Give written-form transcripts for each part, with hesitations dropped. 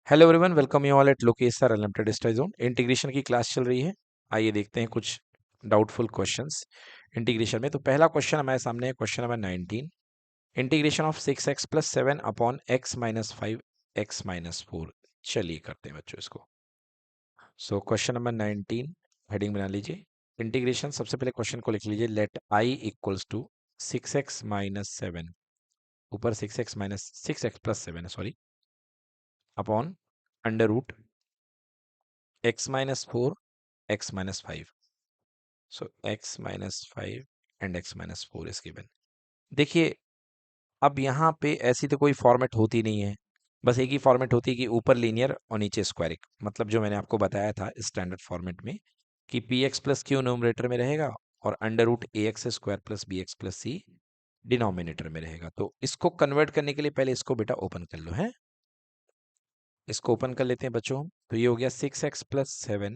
Hello everyone, welcome you all at Lokesh sir unlimited study zone. Integration की class चल रही है। आइए देखते हैं कुछ डाउटफुल क्वेश्चंस इंटीग्रेशन में। तो पहला क्वेश्चन हमारे सामने है, question number 19। Integration of 6x plus 7 upon x minus 5 x minus 4। चलिए करते हैं बच्चों इसको। सो क्वेश्चन नंबर 19 हेडिंग बना लीजिए। इंटीग्रेशन, सबसे पहले क्वेश्चन को लिख लीजिए। Let i equals to 6x minus 7, ऊपर 6x माइनस 6x प्लस 7 है, sorry, upon under root x minus 4 x minus 5. So x minus 5 and x minus 4 is given. देखिए, अब यहाँ पे ऐसी तो कोई फॉर्मेट होती नहीं है, बस एक ही फॉर्मेट होती है कि ऊपर लीनियर और नीचे स्क्वायरिक। मतलब जो मैंने आपको बताया था स्टैंडर्ड फॉर्मेट में कि P x plus Q numerator में रहेगा और under root a x square plus b x plus c denominator में रहेगा। तो इसको कन्वर्ट करने के लिए पहले इसको बेटा ओपन कर लो है। इसको ओपन कर लेते हैं बच्चों। तो ये हो गया 6x plus 7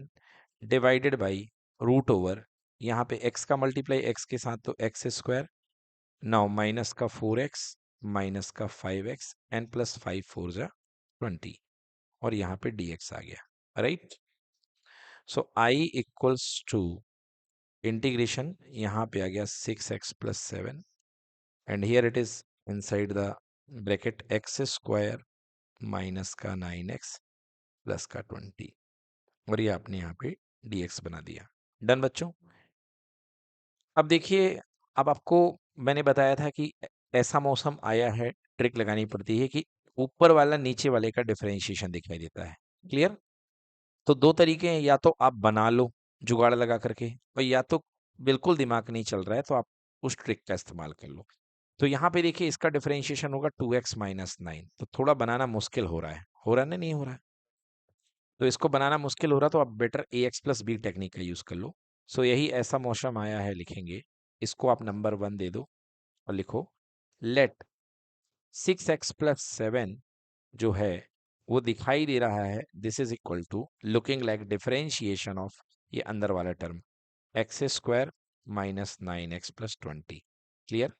divided by root over, यहाँ पे x का मल्टीप्लाई x के साथ तो x स्क्वायर, नाउ माइनस का 4x माइनस का 5x एन प्लस 5 4 जा 20 और यहाँ पे dx आ गया, right. So I equals to integration, यहाँ पे आ गया 6x plus 7 and here it is inside the bracket x square minus का 9x प्लस का 20 और ये आपने यहाँ पे dx बना दिया। डन बच्चों। अब देखिए, अब आपको मैंने बताया था कि ऐसा मौसम आया है, ट्रिक लगानी पड़ती है कि ऊपर वाला नीचे वाले का डिफरेंशिएशन दिखाई देता है। क्लियर। तो दो तरीके हैं, या तो आप बना लो जुगाड़ लगा करके, और या तो बिल्कुल दिमाग नहीं चल रहा है तो आप उस ट्रिक का इस्तेमाल कर लो। तो यहाँ पे देखिए, इसका डिफरेंशिएशन होगा 2x माइनस 9। तो थोड़ा बनाना मुश्किल हो रहा है, हो रहा है ना, नहीं हो रहा है। तो इसको बनाना मुश्किल हो रहा, तो आप बेटर ए एक्स प्लस बी टेक्निक का यूज कर लो। सो यही ऐसा मौसम आया है लिखेंगे। इसको आप नंबर 1 दे दो और लिखो लेट 6x प्लस 7 जो है वो दिखाई दे रहा है, this is equal to looking like differentiation of ये अंदर वाला term x square minus 9x plus 20। Clear.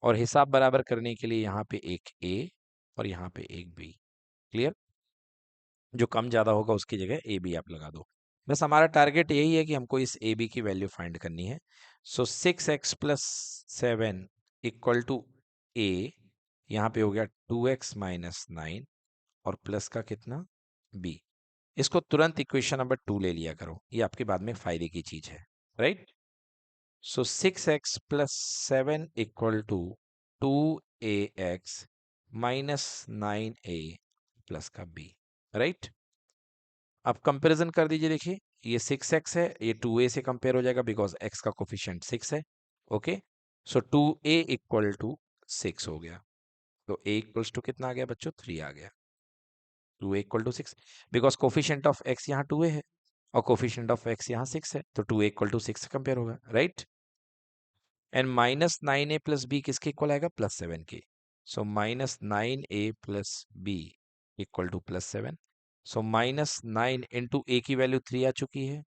और हिसाब बराबर करने के लिए यहाँ पे एक a और यहाँ पे एक b। क्लियर। जो कम ज्यादा होगा उसकी जगह ए बी आप लगा दो। बस हमारा टारगेट यही है कि हमको इस ए बी की वैल्यू फाइंड करनी है। सो 6x प्लस 7 इक्वल टू ए, यहाँ पे हो गया 2x माइनस 9 और प्लस का कितना बी। इसको तुरंत इक्वेशन नंबर 2 ले लिया करो, ये आपके बाद में फायदे की चीज है, right. So 6x plus 7 equal to 2ax minus 9a plus का b, राइट। अब कंपैरिजन कर दीजिए। देखिए, ये 6x है, ये 2a से कंपेयर हो जाएगा बिकॉज x का कोफिशिएंट 6 है। Okay. So 2a equal to 6 हो गया। तो a इक्वल्स टू कितना आ गया बच्चों, 3 आ गया। 2a equal to 6 because coefficient of x यहाँ 2a है और कोफिशिएंट ऑफ x यहाँ 6 है, तो 2a इक्वल टू 6 से कंपेयर होगा, right. And minus 9a plus b किसके इक्वल आएगा, प्लस 7 के। So minus 9a plus b equal to plus 7। So minus 9 into a की वैल्यू 3 आ चुकी है,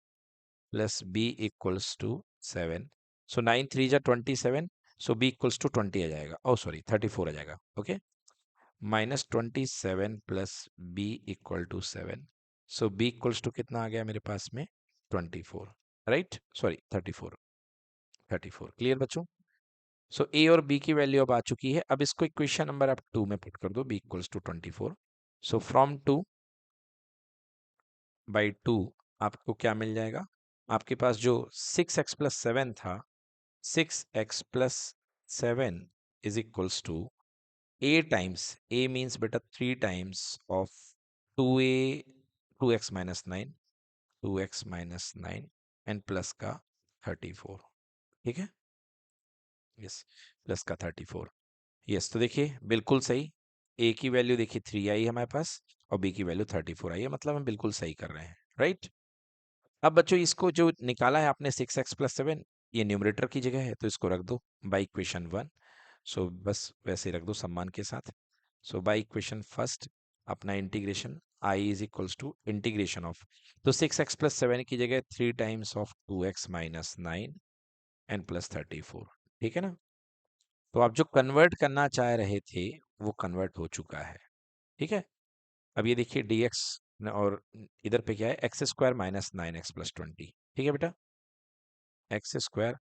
plus b equals to 7। So 9 3 जा 27। सो बी इक्वल्स टू 20 आ जाएगा, ओ सॉरी 34 आ जाएगा। Okay. Minus 27 plus b equal to 7। So b equals to कितना आ गया मेरे पास में, 24, राइट, सॉरी 34। 34 क्लियर बच्चों। सो ए और बी की वैल्यू अब आ चुकी है। अब इसको इक्वेशन नंबर आप 2 में पुट कर दो, b equals to 24। So from 2 by 2 आपको क्या मिल जाएगा, आपके पास जो 6x प्लस 7 था, 6x plus 7 is equals to a times, a means बेटा 3 times of 2a, 2x minus 9, 2x minus 9 and plus का 34। ठीक है, यस, प्लस का 34। यस, तो देखिए बिल्कुल सही। ए की वैल्यू देखिए 3 आई है हमारे पास और बी की वैल्यू 34 आई है, मतलब हम बिल्कुल सही कर रहे हैं, राइट। अब बच्चों इसको जो निकाला है आपने 6x प्लस 7, ये न्यूमरेटर की जगह है तो इसको रख दो बाई इक्वेशन 1। सो बस वैसे रख दो सम्मान के साथ। सो बाई इक्वेशन फर्स्ट अपना integration I is equals to integration of, तो 6x प्लस 7 की जगह 3 times of 2x minus 9 and plus 34। ठीक है ना। तो आप जो कन्वर्ट करना चाह रहे थे वो कन्वर्ट हो चुका है, ठीक है। अब ये देखिए डी एक्स, और इधर पे क्या है, एक्स स्क्वायर माइनस 9x+20। ठीक है बेटा, एक्स स्क्वायर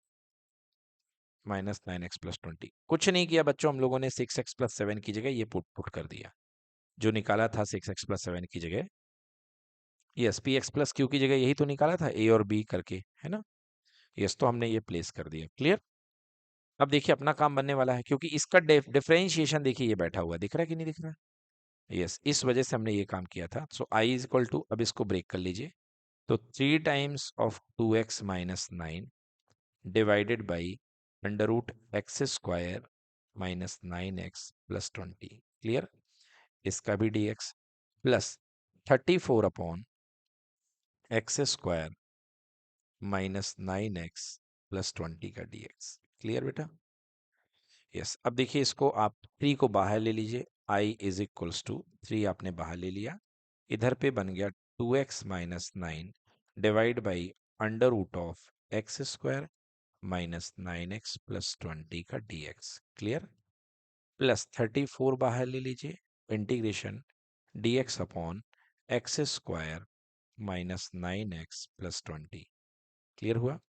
माइनस 9x+20। कुछ नहीं किया बच्चों, हम लोगों ने 6x+7 की जगह ये पुट पुट कर दिया, जो निकाला था 6x+7 की जगह, यस px+q की जगह यही तो निकाला था, a और b करके, है ना। यस, तो हमने ये प्लेस कर दिया। क्लियर। अब देखिए अपना काम बनने वाला है, क्योंकि इसका डिफरेंशिएशन देखिए ये बैठा हुआ दिख रहा है कि नहीं दिख रहा है। यस, इस वजह से हमने ये काम किया था। सो आई इज इक्वल टू, अब इसको ब्रेक कर लीजिए, तो 3 times of 2x-9 divided by √x² minus 9x+20। Clear. इसका भी dx plus 34/x² minus 9x+20 का dx। क्लियर बेटा। यस, अब देखिए इसको आप 3 को बाहर ले लीजिए, i इज इक्वल्स टू 3 आपने बाहर ले लिया, इधर पे बन गया 2x-9 divide by √x² minus 9x+20 का dx। क्लियर। प्लस 34 बाहर ले लीजिए, integration dx upon x² minus 9x+20। Clear हुआ।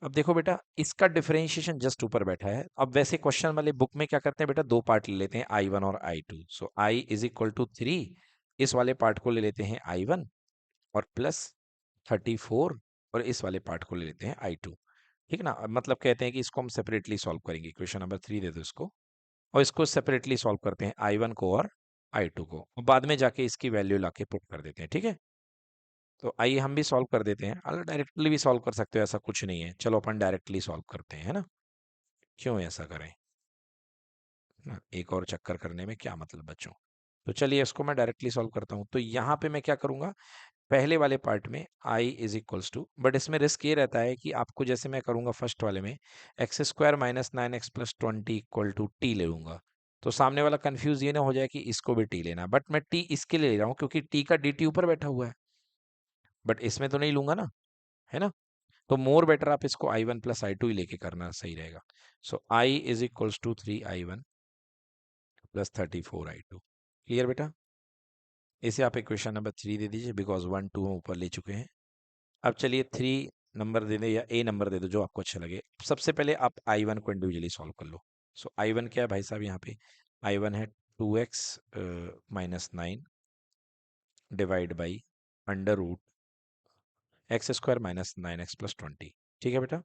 अब देखो बेटा, इसका डिफरेंशिएशन जस्ट ऊपर बैठा है। अब वैसे क्वेश्चन वाले बुक में क्या करते हैं बेटा, दो पार्ट ले लेते हैं, I1 और I2। So I is equal to 3, इस वाले पार्ट को ले लेते हैं I1 और प्लस 34, और इस वाले पार्ट को ले लेते हैं I2। ठीक ना, मतलब कहते हैं कि इसको हम सेपरेटली सॉल्व करेंगे। क्वेश्चन नंबर 3 दे दो इसको, और इसको सेपरेटली सॉल्व करते हैं, I1 को और I2 को, और बाद में जाके इसकी वैल्यू लाके पुट कर देते हैं। ठीक है, तो आइए हम भी सॉल्व कर देते हैं। अगर डायरेक्टली भी सॉल्व कर सकते हो, ऐसा कुछ नहीं है। चलो अपन डायरेक्टली सॉल्व करते हैं, है ना। क्यों ऐसा करें ना, एक और चक्कर करने में क्या मतलब बच्चों। तो चलिए इसको मैं डायरेक्टली सॉल्व करता हूँ। तो यहाँ पे मैं क्या करूँगा, पहले वाले पार्ट में i is equals to, but इसमें रिस्क ये रहता है कि आपको, जैसे मैं करूँगा फर्स्ट वाले में, x² minus 9x+20 equal to T ले लूँगा, तो सामने वाला कंफ्यूज ये ना हो जाए कि इसको भी टी लेना, बट मैं टी इसके लिए ले रहा हूँ क्योंकि टी का dt ऊपर बैठा हुआ है, बट इसमें तो नहीं लूंगा ना, है ना। तो मोर बेटर आप इसको I1 प्लस I2 ही लेके करना सही रहेगा। So I is equals to 3I1 plus 34I2। Clear बेटा। इसे आप इक्वेशन नंबर 3 दे दीजिए, बिकॉज 1 2 हम ऊपर ले चुके हैं। अब चलिए 3 नंबर दे दे या A नंबर दे दो, जो आपको अच्छा लगे। सबसे पहले आप I1 को इंडिविजुअली सॉल्व कर लो। सो I1 क्या है भाई साहब, यहाँ पे I1 है 2x-9 divide by √x² minus 9x+20। ठीक है बेटा,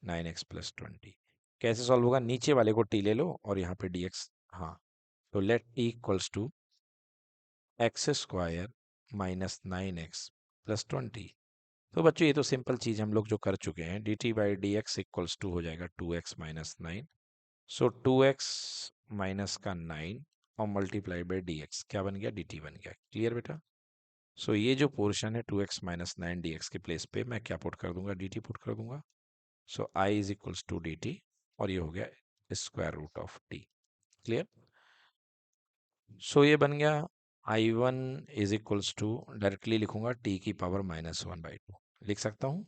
9x+20। कैसे सॉल्व होगा, नीचे वाले को टी ले लो और यहाँ पे dx। हाँ, तो let t equals to x² minus 9x+20। तो बच्चों ये तो सिंपल चीज हम लोग जो कर चुके हैं, dt by d x equals to हो जाएगा 2x माइनस 9। सो 2x माइनस का 9 और मल्टीप्लाई बाई डी एक्स, क्या बन गया, dt बन गया। क्लियर बेटा। सो ये जो पोर्शन है 2x माइनस 9 डी एक्स के प्लेस पे मैं क्या पुट कर दूंगा, dt पुट कर दूंगा। So I is equals to dt, और ये हो गया square root of t। Clear. So ये बन गया I1 is equals to, directly लिखूंगा t की पावर -1/2, लिख सकता हूँ।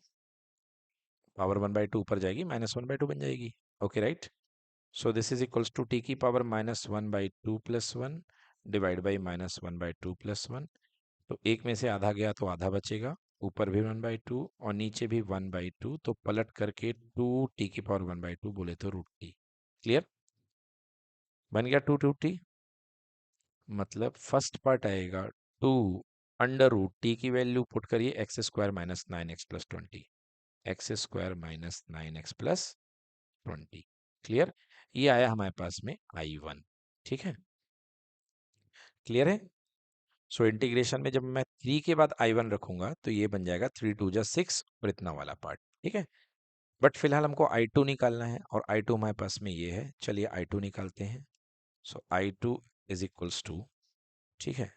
पावर 1/2 ऊपर जाएगी, -1/2 बन जाएगी। Okay right. So this is equals to t की power -1/2 plus 1 divide by -1/2 plus 1। तो एक में से आधा गया तो आधा बचेगा, ऊपर भी 1/2 और नीचे भी 1/2, तो पलट करके 2t की पावर 1/2 बोले तो √t। क्लियर। बन गया 2 मतलब फर्स्ट पार्ट आएगा 2 √t की वैल्यू पुट करिए, x² minus 9x+20, x² minus 9x+20। Clear. ये आया हमारे पास में I1। ठीक है, क्लियर है। सो इंटीग्रेशन में जब मैं 3 के बाद I1 रखूंगा तो ये बन जाएगा 3 2 6 और इतना वाला पार्ट। ठीक है, बट फिलहाल हमको I2 निकालना है, और I2 हमारे पास में ये है। चलिए I2 निकालते हैं। सो I2 इज इक्वल्स टू, ठीक है,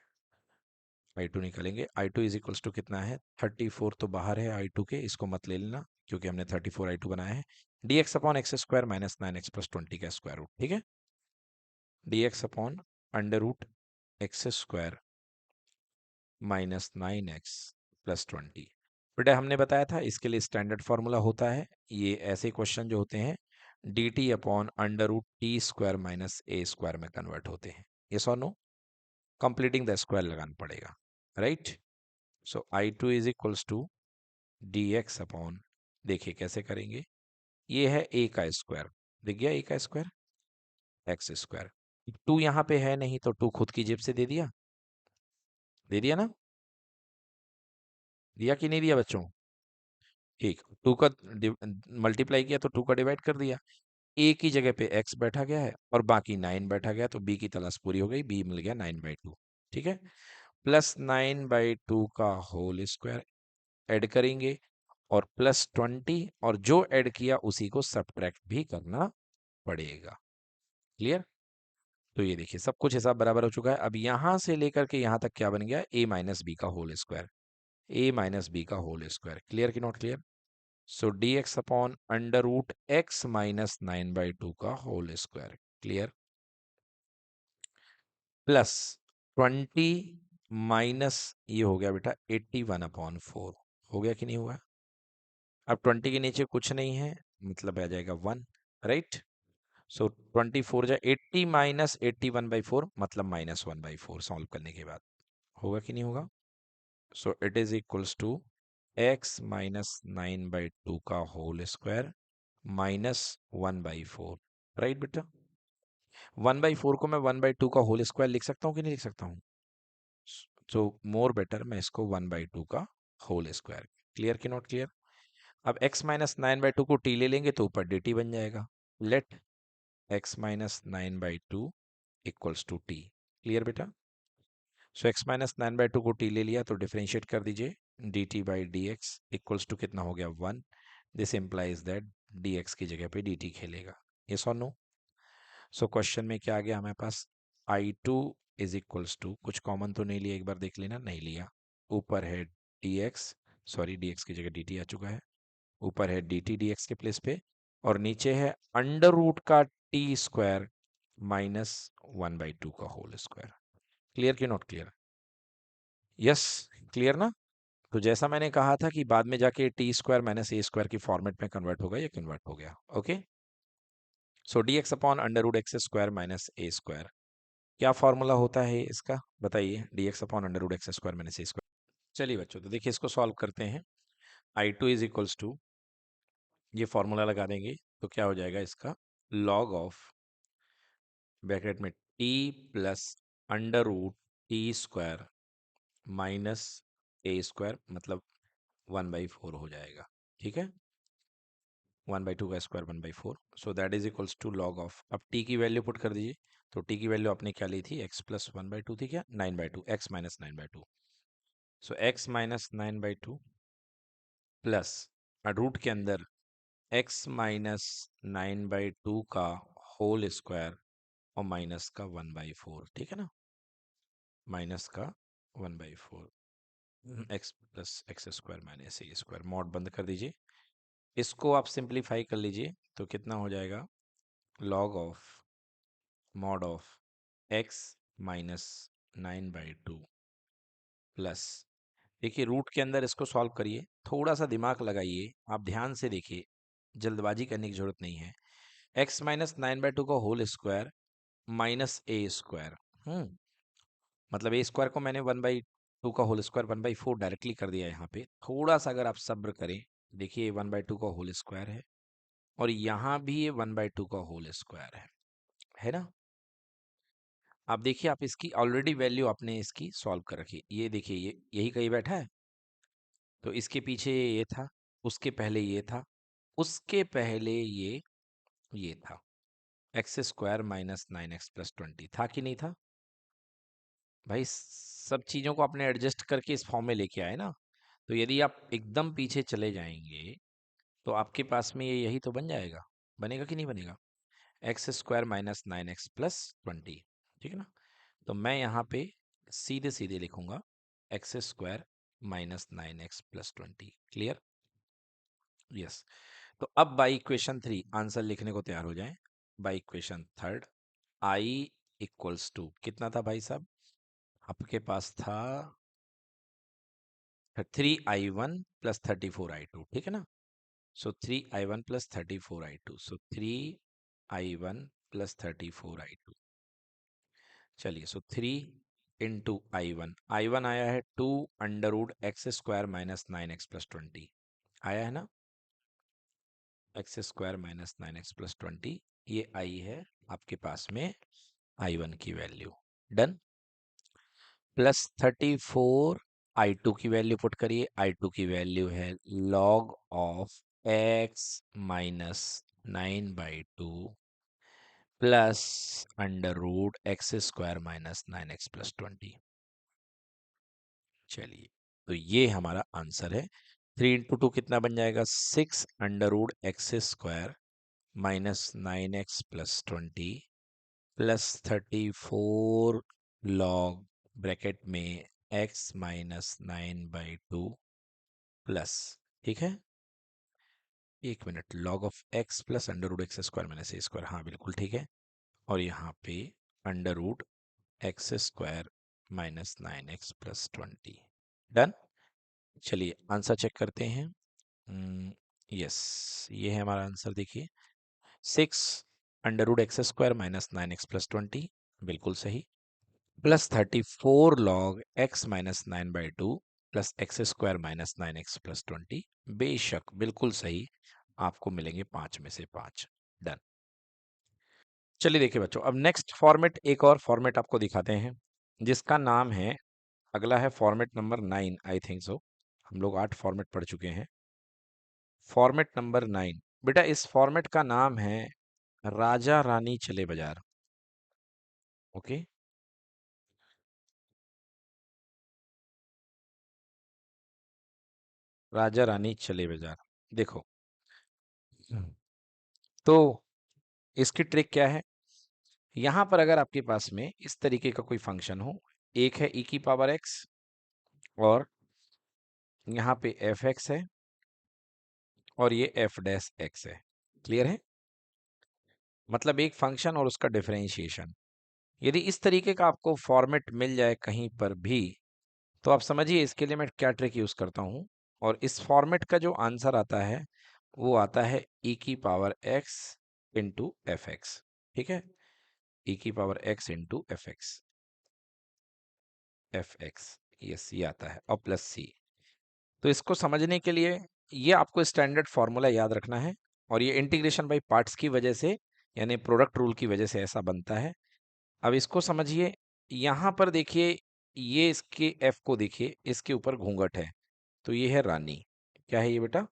I2 निकालेंगे। I2 इज इक्वल्स टू कितना है, 34 तो बाहर है I2 के, इसको मत ले लेना क्योंकि हमने 34 I2 बनाया है। dx upon x² minus 9x+20 का स्क्वायर रूट। ठीक है, dx upon √x² minus 9x+20। बेटा हमने बताया था इसके लिए स्टैंडर्ड फॉर्मूला होता है, ये ऐसे क्वेश्चन जो होते हैं dt upon √t² minus a² में कन्वर्ट होते हैं। ये और नो। कंप्लीटिंग द स्क्वायर लगाना पड़ेगा, right. So I two is equals to d x upon, देखिए कैसे करेंगे, ये है ए का स्क्वायर, दिख गया ए का स्क्वायर, एक्स स्क्वायर। टू यहाँ पे है नहीं तो टू खुद की जेब से दे दिया ना, दिया कि नहीं दिया बच्चों? ठीक, टू का मल्टीप्लाई किया तो टू का डिवाइड कर दिया, ए की जगह पे एक्स बैठा गया है और बाकी 9 बैठा गया, तो बी की तलाश पूरी हो गई, बी मिल गया 9/2, ठीक है। प्लस 9/2 का होल स्क्वायर ऐड करेंगे और प्लस 20, और जो ऐड किया उसी को सब्ट्रैक्ट भी करना पड़ेगा, क्लियर। तो ये देखिए सब कुछ हिसाब बराबर हो चुका है। अब यहां से लेकर के यहां तक क्या बन गया, a माइनस बी का whole square, a minus b का होल स्क्वायर, क्लियर कि not clear. So d x upon under root x minus 9/2 का whole square, clear. Plus 20 minus ये हो गया बेटा 81/4, हो गया कि नहीं हुआ। अब 20 के नीचे कुछ नहीं है, मतलब आ जाएगा 1, राइट। सो 24 जा 80 माइनस 81/4 मतलब -1/4, सॉल्व करने के बाद होगा कि नहीं होगा। So it is equals to x minus 9/2 का होल स्क्वायर -1/4, राइट बेटा। 1/4 को मैं 1/2 का होल स्क्वायर लिख सकता हूँ कि नहीं लिख सकता हूँ? सो मोर बेटर मैं इसको 1/2 का होल स्क्वायर, क्लियर कि नॉट क्लियर। अब x माइनस 9/2 को t ले लेंगे तो ऊपर dt बन जाएगा, let x minus 9/2 equals to t, clear बेटा। सो x माइनस 9/2 को t ले लिया तो डिफरेंशिएट कर दीजिए, dt by d x equals to कितना हो गया 1, दिस इंप्लाइज दैट dx की जगह पे dt खेलेगा, यस और नो। सो क्वेश्चन में क्या आ गया हमारे पास, I2 इज इक्वल्स टू, कुछ कॉमन तो नहीं लिया, एक बार देख लेना, नहीं लिया, ऊपर है dx, सॉरी dx की जगह dt आ चुका है, ऊपर है dt dx के प्लेस पे, और नीचे है अंडर रूट का टी स्क्वायर माइनस 1/2 का होल स्क्वायर, क्लियर कि नॉट क्लियर। यस, क्लियर ना। तो जैसा मैंने कहा था कि बाद में जाके t square minus a square की फॉर्मेट में कन्वर्ट होगा, ये कन्वर्ट हो गया, okay. So d x upon under root x square minus a square, क्या फॉर्मूला होता है इसका बताइए, d x upon under root x square minus a square. चलिए बच्चों, तो देखिए इसको सॉल्व करते हैं। I2 इज इक्वल्स टू, ये फॉर्मूला लगा देंगे तो क्या हो जाएगा इसका, लॉग ऑफ ब्रैकेट में t plus under root t square minus a square, मतलब 1/4 हो जाएगा, ठीक है। 1/2 का square 1/4, so that is equals to log of, अब टी की वैल्यू पुट कर दीजिए, तो टी की वैल्यू आपने क्या ली थी, x प्लस 1/2 थी क्या, 9/2, x माइनस 9/2, सो x माइनस 9/2 प्लस रूट के अंदर x माइनस 9/2 का होल स्क्वायर और माइनस का 1/4, ठीक है ना, माइनस का 1/4, x plus x square minus a square, mod बंद कर दीजिए, इसको आप सिंप्लीफाई कर लीजिए तो कितना हो जाएगा, log of mod of x minus 9/2 plus, देखिए रूट के अंदर इसको सॉल्व करिए, थोड़ा सा दिमाग लगाइए, आप ध्यान से देखिए, जल्दबाजी करने की जरूरत नहीं है। x माइनस 9/2 का whole square minus a square, मतलब ए स्क्वायर को मैंने 1/2 का होल स्क्वायर 1/4 डायरेक्टली कर दिया यहाँ पे, थोड़ा सा अगर आप सब्र करें, देखिए 1/2 का होल स्क्वायर है और यहाँ भी ये 1/2 का होल स्क्वायर है ना। आप देखिए, आप इसकी ऑलरेडी वैल्यू आपने इसकी सॉल्व कर रखी, ये देखिए ये यही कहीं बैठा है, तो इसके पीछे ये था, उसके पहले ये था, उसके पहले ये था, एक्स स्क्वायर माइनस 9x+20 था कि नहीं था भाई। सब चीजों को आपने एडजस्ट करके इस फॉर्म में लेके आए ना, तो यदि आप एकदम पीछे चले जाएंगे तो आपके पास में ये यही तो बन जाएगा, बनेगा कि नहीं बनेगा, एक्स स्क्वायर माइनस 9x+20, ठीक है ना। तो मैं यहाँ पे सीधे सीधे लिखूंगा x square minus 9x+20, clear, yes. तो अब बाई इक्वेशन 3 आंसर लिखने को तैयार हो जाएं, by equation third I equals to कितना था भाई साहब, आपके पास था 3I1 प्लस 34I2, ठीक है ना। सो 3I1 प्लस 34I2, सो 3I1 प्लस 34I2, चलिए सो 3 इंटू आई वन आया है 2√x² माइनस 9x+20 आया है ना, x² माइनस 9x+20 ये आई है आपके पास में I1 की वैल्यू। डन। प्लस 34 I2 की वैल्यू पुट करिए, I2 की वैल्यू है log of x minus 9/2 plus √x² minus 9x+20। चलिए, तो ये हमारा आंसर है। 3 × 2 कितना बन जाएगा, 6 √x² minus 9x+20 plus 34 log bracket में x माइनस 9/2 प्लस, ठीक है, 1 minute, log of x plus √x² minus a², हाँ बिल्कुल ठीक है, और यहाँ पे √x² माइनस 9x+20। डन। चलिए आंसर चेक करते हैं। यस, ये है हमारा आंसर, देखिए 6 √x² माइनस 9x+20 बिल्कुल सही, plus 34 log x minus 9/2 plus x² minus 9x+20 बेशक बिल्कुल सही, आपको मिलेंगे 5 में से 5। डन। चलिए देखिए बच्चों, अब नेक्स्ट फॉर्मेट, एक और फॉर्मेट आपको दिखाते हैं जिसका नाम है, अगला है format number 9, I think so, हम लोग 8 फॉर्मेट पढ़ चुके हैं। फॉर्मेट नंबर 9, बेटा इस फॉर्मेट का नाम है राजा रानी चले बाजार। ओके, राजा रानी चले बाजार। देखो, तो इसकी ट्रिक क्या है, यहां पर अगर आपके पास में इस तरीके का कोई फंक्शन हो, एक है e⁻x और यहाँ पे f(x) है और ये f'(x) है, क्लियर है, मतलब एक फंक्शन और उसका डिफरेंशिएशन। यदि इस तरीके का आपको फॉर्मेट मिल जाए कहीं पर भी, तो आप समझिए इसके लिए मैं क्या ट्रिक यूज करता हूं, और इस फॉर्मेट का जो आंसर आता है वो आता है e⁻x इंटू f(x), ठीक है, e⁻x इंटू f(x), यस ये आता है, और प्लस c। तो इसको समझने के लिए ये आपको स्टैंडर्ड फॉर्मूला याद रखना है, और ये इंटीग्रेशन बाय पार्ट्स की वजह से, यानी प्रोडक्ट रूल की वजह से ऐसा बनता है। अब इसको समझिए, यहां पर देखिए, ये इसके f को देखिए, इसके ऊपर घूंघट है, तो ये है रानी, क्या है ये बेटा,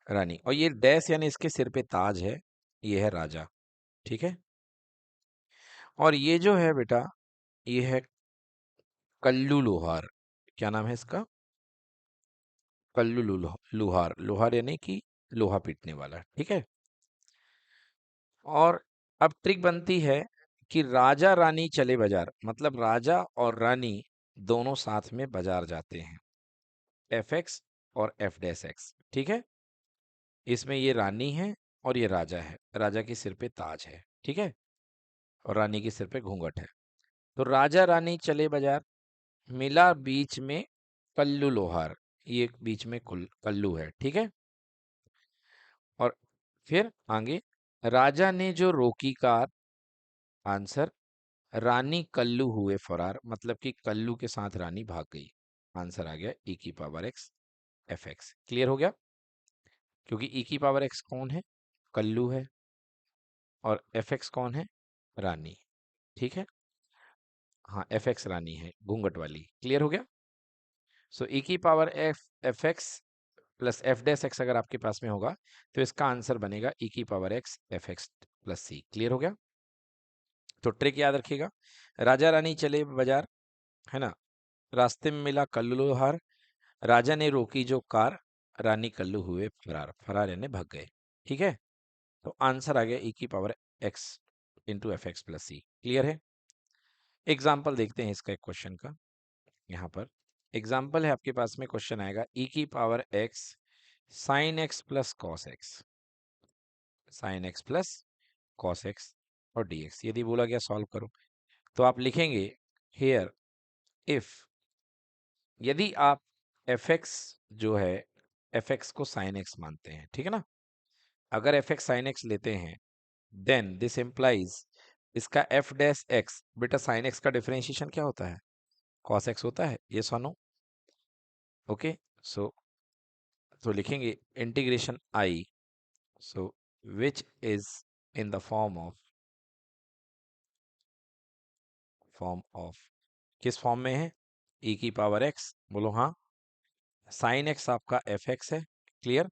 रानी, और ये डैश यानी इसके सिर पे ताज है, ये है राजा, ठीक है, और ये जो है बेटा, ये है कल्लू लोहार, क्या नाम है इसका, कल्लू लोहार, लोहार यानी कि लोहा पीटने वाला, ठीक है। और अब ट्रिक बनती है कि राजा रानी चले बाजार, मतलब राजा और रानी दोनों साथ में बाजार जाते हैं, f(x) और f'(x), ठीक है, इसमें ये रानी है और ये राजा है, राजा के सिर पे ताज है, ठीक है, और रानी के सिर पे घूंघट है। तो राजा रानी चले बाजार, मिला बीच में कल्लू लोहार, ये बीच में कल्लू है, ठीक है, और फिर आगे, राजा ने जो रोकी कार, आंसर, रानी कल्लू हुए फरार, मतलब कि कल्लू के साथ रानी भाग गई, आंसर आ गया e⁻x f(x), क्लियर हो गया, क्योंकि e⁻x कौन है, कल्लू है, और f(x) कौन है, रानी, ठीक है, हाँ f(x) रानी है घूंघट वाली, क्लियर हो गया। सो e⁻f(x) प्लस f'(x) अगर आपके पास में होगा तो इसका आंसर बनेगा e⁻x f(x) plus c, clear हो गया। तो ट्रिक याद रखिएगा, राजा रानी चले बाजार, है ना, रास्ते में मिला कल्लू लोहार, राजा ने रोकी जो कार, रानी कल्लू हुए फरार, फरार यानी भाग गए, ठीक है, तो आंसर आ गया e⁻x into f(x) plus c, clear है। एग्जाम्पल देखते हैं इसका, एक क्वेश्चन का, यहाँ पर एग्जाम्पल है आपके पास में, क्वेश्चन आएगा e⁻x sine x plus cos x, sine x plus cos x और dx, यदि बोला गया सॉल्व करो, तो आप लिखेंगे हेयर इफ, यदि आप f(x) जो है f(x) को साइन x मानते हैं, ठीक है ना, अगर f(x) साइन x लेते हैं, देन दिस इंप्लाइज इसका एफ डैश एक्स, बेटा साइन एक्स का डिफरेंशिएशन क्या होता है? कॉस एक्स होता है, ये सुनो। ओके, सो तो लिखेंगे integration I, so which is in the form of किस फॉर्म में है? ई की पावर एक्स, बोलो हाँ। साइन एक्स आपका एफ एक्स है, क्लियर।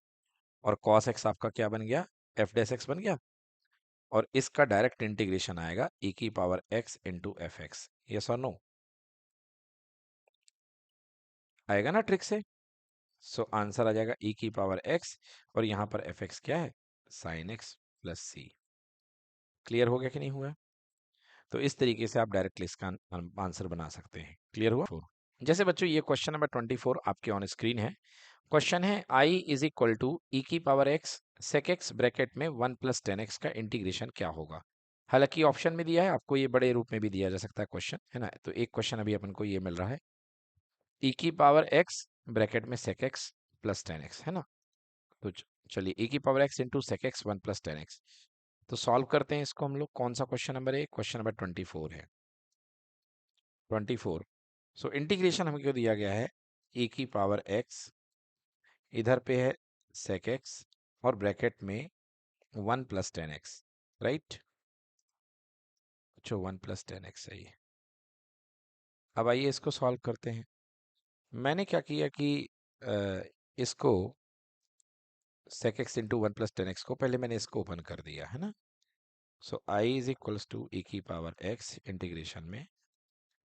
और कॉस एक्स आपका क्या बन गया? एफ डैश एक्स बन गया। और इसका डायरेक्ट इंटीग्रेशन आएगा ई की power x into f x, yes और नो? आएगा ना ट्रिक से? सो आंसर आ जाएगा ई की पावर एक्स, और यहाँ पर एफ एक्स क्या है? Sine x plus c. Clear हो गया कि नहीं हुआ? तो इस तरीके से आप डायरेक्टली इसका आंसर बना सकते हैं। क्लियर हुआ? जैसे बच्चों ये क्वेश्चन नंबर 24 आपके ऑन स्क्रीन है। क्वेश्चन है I is equal to e की power x sec x bracket में 1 प्लस 10x का इंटीग्रेशन क्या होगा? हालांकि ऑप्शन में दिया है, आपको ये बड़े रूप में भी दिया जा सकता है क्वेश्चन, है ना। तो एक क्वेश्चन अभी अपन को ये मिल रहा है, ई की पावर एक्स ब्रैकेट में सेक एक्स प्लस 10x, है ना। तो चलिए ई की power x into sec x 1 plus 10x, तो सॉल्व करते हैं इसको हम लोग। कौन सा क्वेश्चन नंबर है? क्वेश्चन नंबर 24 है, 24। सो इंटीग्रेशन हमको दिया गया है ई की पावर एक्स, इधर पे है सेक एक्स, और ब्रैकेट में 1 प्लस 10x, राइट। अच्छा 1 प्लस 10x सही है। अब आइए इसको सॉल्व करते हैं। मैंने क्या किया कि इसको सेक एक्स इंटू 1 प्लस 10x को पहले मैंने इसको ओपन कर दिया, है ना। सो I is equals to e की पावर एक्स इंटीग्रेशन में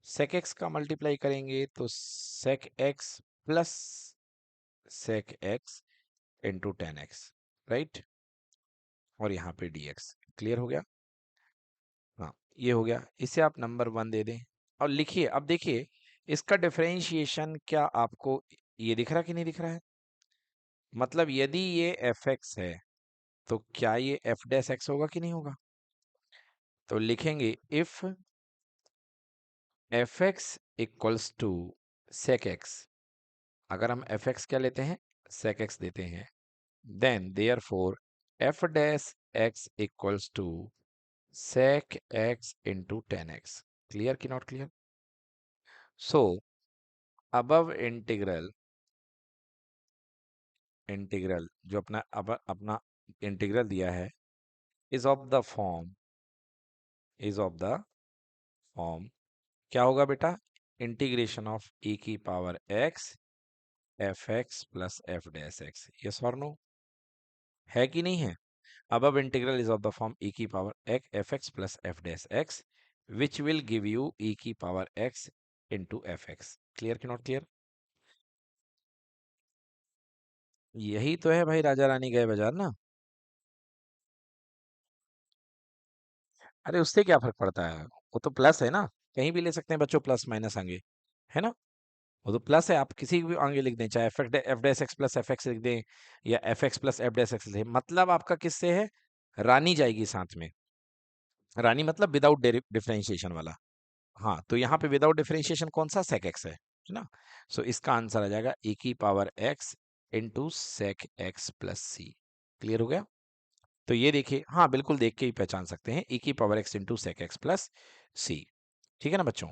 सेक एक्स का मल्टीप्लाई करेंगे तो sec x plus sec x into 10x, right. और यहाँ पे dx। क्लियर हो गया? हाँ, ये हो गया। इसे आप नंबर 1 दे दें और लिखिए। अब देखिए इसका डिफरेंशिएशन क्या आपको ये दिख रहा कि नहीं दिख रहा है? मतलब यदि ये एफ एक्स है तो क्या ये एफ डैश एक्स होगा कि नहीं होगा? तो लिखेंगे if f x equals to sec x, अगर हम एफ एक्स क्या लेते हैं? सेक एक्स देते हैं, then therefore f dash x equals to sec x into 10x। Clear कि not clear? So above integral जो अपना अब अपना इंटीग्रल दिया है is of the form, is of the form क्या होगा बेटा? इंटीग्रेशन ऑफ ई की power x f x plus f dash x, yes और नो? है कि नहीं है? above integral is of the form e की power fx plus f dash x which will give you e की power x into fx। Clear कि not clear? यही तो है भाई, राजा रानी गए बाजार ना। अरे उससे क्या फर्क पड़ता है, वो तो प्लस है ना। कहीं भी ले सकते हैं बच्चों, प्लस माइनस आगे, है ना। वो तो प्लस है, आप किसी भी आगे लिख दें, चाहे F dash x plus F x लिख दें या F x plus f dash x लिख दें, मतलब आपका किससे है? रानी जाएगी साथ में। रानी मतलब विदाउट डिफरेंशिएशन वाला। हाँ, तो यहाँ पे विदाउट डिफरेंशिएशन कौन सा? सेक एक्स है ना। सो इसका आंसर आ जाएगा e की power x into sec x plus c. Clear हो गया? तो ये देखिए, हाँ बिल्कुल देख के ही पहचान सकते हैं, e की power x into sec x plus c. ठीक है ना बच्चों?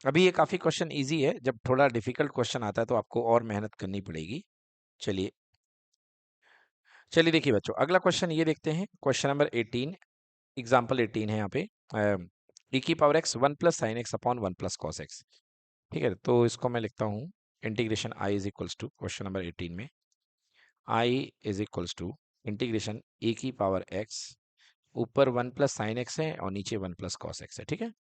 अभी ये काफी क्वेश्चन इजी है, जब थोड़ा डिफिकल्ट क्वेश्चन आता है तो आपको और मेहनत करनी पड़ेगी। चलिए चलिए देखिए बच्चों, अगला क्वेश्चन ये देखते हैं, क्वेश्चन नंबर 18, एग्जाम्पल 18 है यहाँ पे। e की power x 1 plus sine x upon 1 plus cos x. ठीक है, तो इसको मैं लिखता हूँ integration i is equals to, question number 18 में i is equals to integration e की पावर x, ऊपर 1 प्लस साइन एक्स है और नीचे 1 प्लस कॉस एक्स है। ठीक है,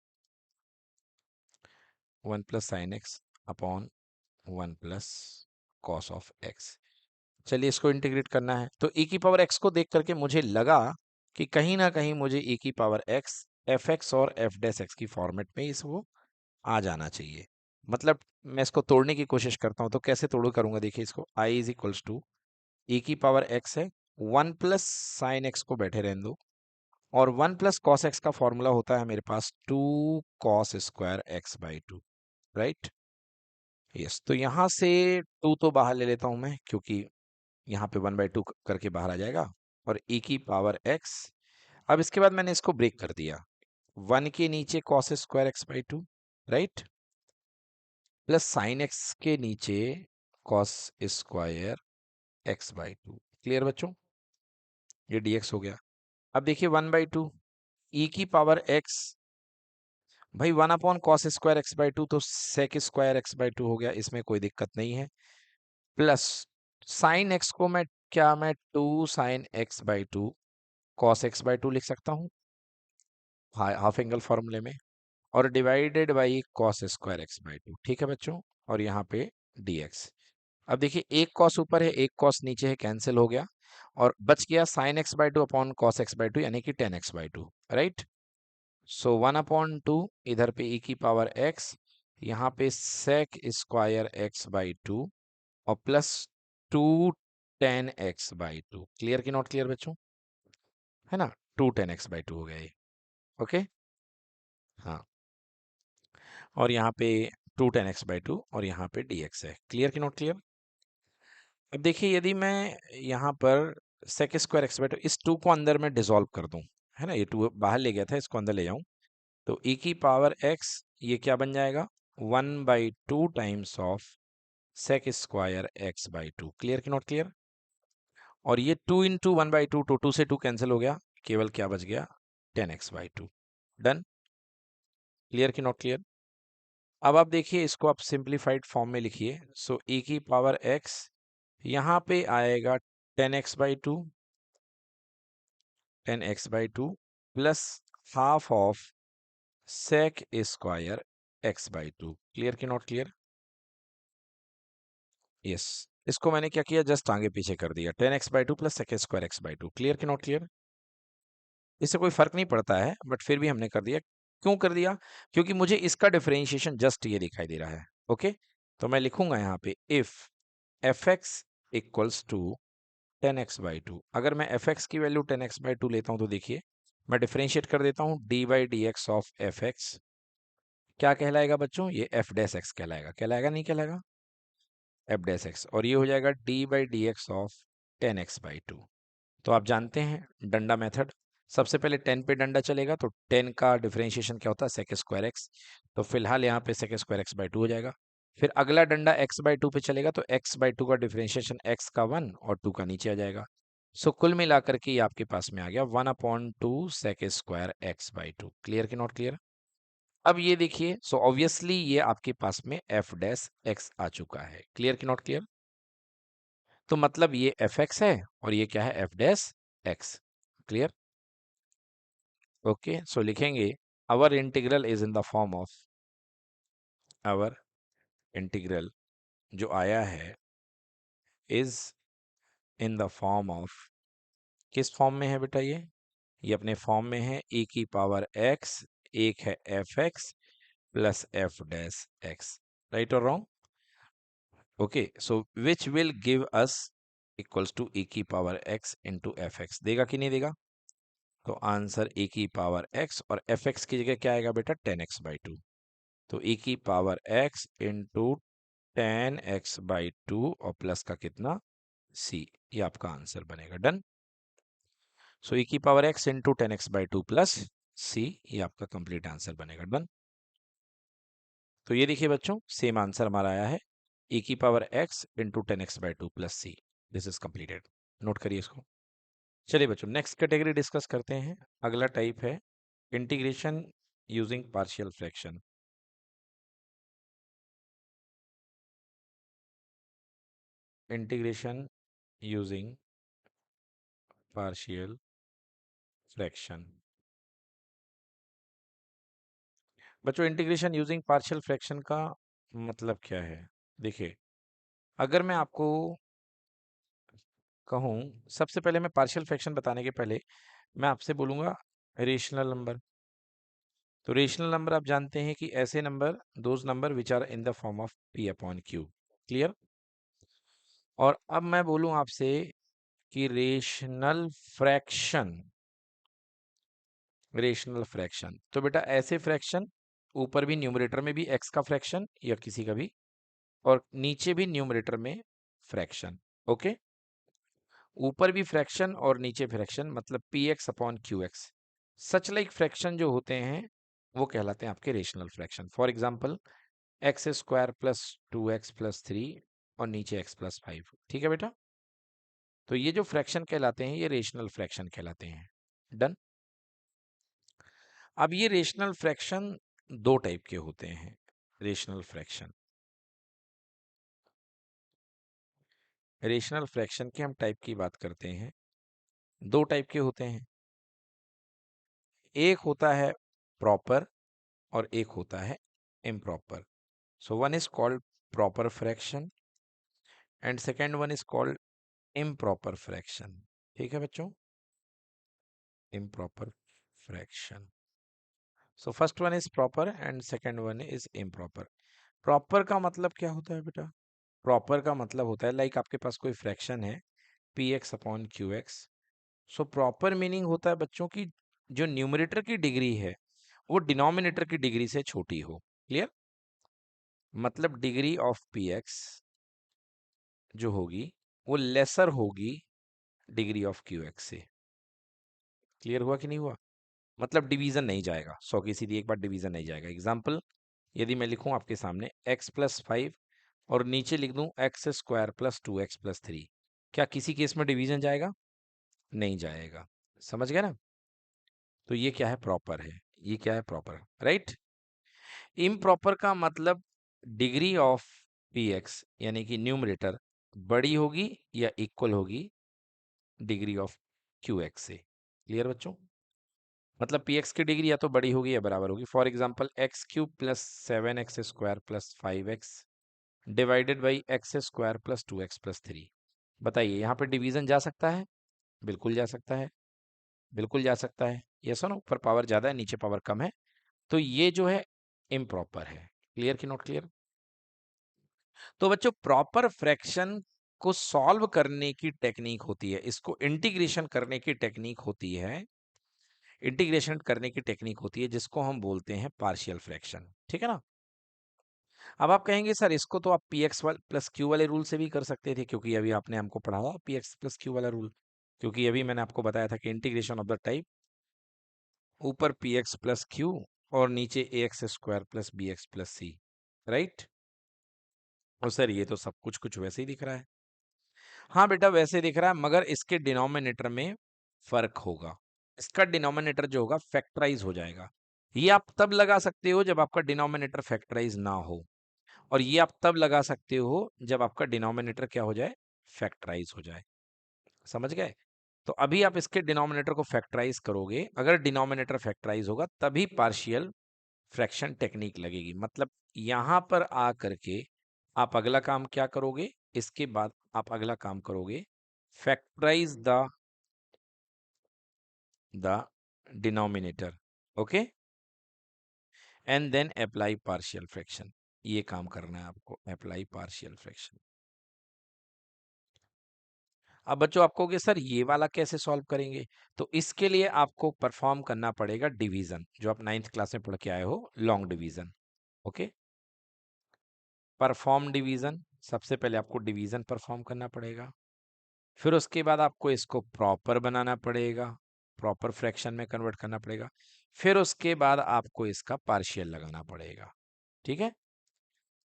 1 plus sine x upon 1 plus cos of x. चलिए इसको इंटीग्रेट करना है, तो e की पावर x को देख करके मुझे लगा कि कहीं ना कहीं मुझे e की पावर x एफ एक्स और एफ डैश एक्स की फॉर्मेट में इसको आ जाना चाहिए। मतलब मैं इसको तोड़ने की कोशिश करता हूं, तो कैसे तोड़ू करूंगा, देखिए इसको i is equals to e की पावर x है, 1 प्लस साइन एक्स को बैठे रहने दो, और 1 प्लस कॉस एक्स का फॉर्मूला होता है मेरे पास 2 cos square x by 2, right. Yes, तो यहां से 2 तो बाहर ले लेता हूं मैं, क्योंकि यहाँ पे 1/2 करके बाहर आ जाएगा, और e की पावर x। अब इसके बाद मैंने इसको ब्रेक कर दिया, 1 के नीचे cos square x by two, right, plus sine x के नीचे cos square x by two. Clear बच्चों, ये dx हो गया। अब देखिए 1/2 e की पावर x, भाई 1/cos² x/2 तो sec² x/2 हो गया, इसमें कोई दिक्कत नहीं है। प्लस साइन एक्स को मैं 2 sin x/2 cos x/2 लिख सकता हूँ हाफ एंगल फॉर्मूले में, और डिवाइडेड बाई cos²x/2। ठीक है बच्चों, और यहाँ पे dx। अब देखिए एक कॉस ऊपर है एक कॉस नीचे है, कैंसिल हो गया, और बच गया sin x/2 upon cos x/2 यानी कि 10x/2, राइट। सो 1/2 इधर पे e की पावर x, यहाँ पे sec² x/2 और प्लस 2 10x/2। क्लियर कि नॉट क्लियर बच्चों, है ना, 2 10x/2 हो गया ये। ओके, हाँ, और यहाँ पे 2 10x/2 और यहाँ पे dx है। क्लियर कि नॉट क्लियर। अब देखिए यदि मैं यहाँ पर sec² x/2 इस 2 को अंदर में डिसॉल्व कर दूं, है ना, ये 2 बाहर ले गया था, इसको अंदर ले जाऊं, तो e की पावर x ये क्या बन जाएगा, 1/2 टाइम्स ऑफ sec²x/2। क्लियर कि नॉट क्लियर। और ये 2 इंटू 1/2, तो 2 से 2 कैंसिल हो गया, केवल क्या बच गया, 10x/2। डन। क्लियर कि नॉट क्लियर। अब आप देखिए इसको आप सिंप्लीफाइड फॉर्म में लिखिए। सो e की पावर x यहाँ पे आएगा 10x/2, 10x/2 plus half of sec²x/2। Clear कि नॉट क्लियर। यस, इसको मैंने क्या किया, जस्ट आगे पीछे कर दिया, 10x/2 प्लस sec²x/2। क्लियर कि नॉट क्लियर। इससे कोई फर्क नहीं पड़ता है, बट फिर भी हमने कर दिया। क्यों कर दिया, क्योंकि मुझे इसका डिफरेंशिएशन जस्ट ये दिखाई दे रहा है। ओके, तो मैं लिखूंगा यहाँ पे if fx equals to 10x/2। अगर मैं fx की वैल्यू 10x/2 लेता हूं तो देखिए मैं डिफरेंशिएट कर देता हूं, d/dx ऑफ fx क्या कहलाएगा बच्चों, ये f डैश x कहलाएगा, कहलाएगा नहीं कहलाएगा, f डैश x, और ये हो जाएगा d/dx ऑफ 10x/2। तो आप जानते हैं डंडा मेथड, सबसे पहले 10 पे डंडा चलेगा, तो 10 का डिफरेंशिएशन क्या होता है, sec²x, तो फिलहाल यहाँ पे sec²x/2 हो जाएगा। फिर अगला डंडा x/2 पे चलेगा, तो x/2 का डिफरेंशिएशन x का 1 और 2 का नीचे आ जाएगा। सो कुल मिलाकर के ये आपके पास में आ गया 1/2 sec²x/2। क्लियर कि नॉट क्लियर। अब ये देखिए, सो ऑब्वियसली ये आपके पास में f डैश x आ चुका है। क्लियर कि नॉट क्लियर। तो मतलब ये fx है और ये क्या है, f dash x। Clear. Okay, so लिखेंगे our integral is in the form of, our integral जो आया है is in the form of, किस फॉर्म में है बेटा, ये अपने फॉर्म में है, e की पावर x, एक है f x plus f dash x, right और wrong. Okay, so which will give us equals to e की power x into f x, देगा कि नहीं देगा। तो आंसर e की पावर x और एफ एक्स की जगह क्या आएगा बेटा, 10x/2। तो e की पावर x इंटू 10x/2 और प्लस का कितना, c, ये आपका आंसर बनेगा। डन। सो e की power x into 10x/2 plus c, ये आपका कंप्लीट आंसर बनेगा। डन। तो ये देखिए बच्चों, सेम आंसर हमारा आया है, e की power x into 10x/2 plus c। This is completed. Note करिए इसको। चलिए बच्चों, नेक्स्ट कैटेगरी डिस्कस करते हैं। अगला टाइप है integration using partial fraction. Integration using partial fraction. बच्चों इंटीग्रेशन यूजिंग पार्शियल फ्रैक्शन का मतलब क्या है, देखिए अगर मैं आपको कहूँ, सबसे पहले मैं पार्शियल फ्रैक्शन बताने के पहले मैं आपसे बोलूँगा रेशनल नंबर। तो रेशनल नंबर आप जानते हैं कि ऐसे नंबर, those number which are in the form of p upon q। Clear. और अब मैं बोलूँ आपसे कि रेशनल फ्रैक्शन, रेशनल फ्रैक्शन, तो बेटा ऐसे फ्रैक्शन ऊपर भी न्यूमरेटर में भी x का फ्रैक्शन या किसी का भी, और नीचे भी न्यूमरेटर में फ्रैक्शन। ओके, ऊपर भी फ्रैक्शन और नीचे फ्रैक्शन, मतलब px upon qx। Such like fraction जो होते हैं वो कहलाते हैं आपके rational fraction. For example x square plus 2x plus 3 और नीचे x प्लस 5। ठीक है बेटा, तो ये जो फ्रैक्शन कहलाते हैं ये रेशनल फ्रैक्शन कहलाते हैं। डन। अब ये रेशनल फ्रैक्शन दो टाइप के होते हैं। रेशनल फ्रैक्शन, रेशनल फ्रैक्शन के हम टाइप की बात करते हैं, दो टाइप के होते हैं। एक होता है प्रॉपर और एक होता है improper. So one is called proper fraction and second one is called improper fraction. ठीक है बच्चों, improper fraction. So first one is proper and second one is improper. Proper का मतलब क्या होता है बेटा? प्रॉपर का मतलब होता है लाइक आपके पास कोई फ्रैक्शन है P x upon Q x. So proper meaning होता है बच्चों की जो न्यूमरेटर की डिग्री है वो डिनोमिनेटर की डिग्री से छोटी हो। क्लियर? मतलब डिग्री ऑफ पी एक्स जो होगी वो लेसर होगी डिग्री ऑफ क्यू एक्स से। क्लियर हुआ कि नहीं हुआ? मतलब डिवीजन नहीं जाएगा, 100 की सीधी एक बार डिवीजन नहीं जाएगा। एग्जाम्पल, यदि मैं लिखूं आपके सामने x प्लस 5 और नीचे लिख दूं x square plus 2x plus 3, क्या किसी केस में डिवीजन जाएगा? नहीं जाएगा। समझ गए ना? तो ये क्या है? प्रॉपर है। ये क्या है? Proper, right. इम्प्रॉपर का मतलब डिग्री ऑफ पी एक्स यानी कि न्यूमरेटर बड़ी होगी या इक्वल होगी डिग्री ऑफ क्यू एक्स से। क्लियर बच्चों? मतलब पी एक्स की डिग्री या तो बड़ी होगी या बराबर होगी। For example x cube plus 7x square plus 5x divided by x square plus 2x plus 3। बताइए यहाँ पे डिवीजन जा सकता है? बिल्कुल जा सकता है, बिल्कुल जा सकता है। ये सुनो, ऊपर पावर ज्यादा है नीचे पावर कम है, तो ये जो है इम्प्रॉपर है। क्लियर कि नॉट क्लियर? तो बच्चों प्रॉपर फ्रैक्शन को सॉल्व करने की टेक्निक होती है, इसको इंटीग्रेशन करने की टेक्निक होती है, इंटीग्रेशन करने की टेक्निक होती है जिसको हम बोलते हैं पार्शियल फ्रैक्शन। ठीक है ना? अब आप कहेंगे सर इसको तो आप पी एक्स प्लस क्यू वाले रूल से भी कर सकते थे, क्योंकि अभी आपने हमको पढ़ाया पी एक्स प्लस क्यू वाला रूल। क्योंकि अभी मैंने आपको बताया था कि इंटीग्रेशन ऑफ द टाइप ऊपर पी एक्स प्लस क्यू और नीचे a x square plus b x plus c, right. और सर ये तो सब कुछ कुछ वैसे ही दिख रहा है। हाँ बेटा वैसे दिख रहा है, मगर इसके डिनोमिनेटर में फर्क होगा। इसका डिनोमिनेटर जो होगा फैक्टराइज हो जाएगा। ये आप तब लगा सकते हो जब आपका डिनोमिनेटर फैक्टराइज ना हो, और ये आप तब लगा सकते हो जब आपका डिनोमिनेटर क्या हो जाए? फैक्टराइज हो जाए। समझ गए? तो अभी आप इसके डिनोमिनेटर को फैक्टराइज करोगे, अगर डिनोमिनेटर फैक्टराइज होगा तभी पार्शियल फ्रैक्शन टेक्निक लगेगी। मतलब यहां पर आ करके आप अगला काम क्या करोगे? इसके बाद आप अगला काम करोगे, factorise the denominator, okay, and then apply partial fraction. ये काम करना है आपको, अप्लाई पार्शियल फ्रैक्शन। अब बच्चों आप कहोगे सर ये वाला कैसे सॉल्व करेंगे? तो इसके लिए आपको परफॉर्म करना पड़ेगा डिवीजन, जो आप 9th क्लास में पढ़ के आए हो, long division. Okay, perform division. सबसे पहले आपको डिवीजन परफॉर्म करना पड़ेगा, फिर उसके बाद आपको इसको प्रॉपर बनाना पड़ेगा, प्रॉपर फ्रैक्शन में कन्वर्ट करना पड़ेगा, फिर उसके बाद आपको इसका पार्शियल लगाना पड़ेगा। ठीक है,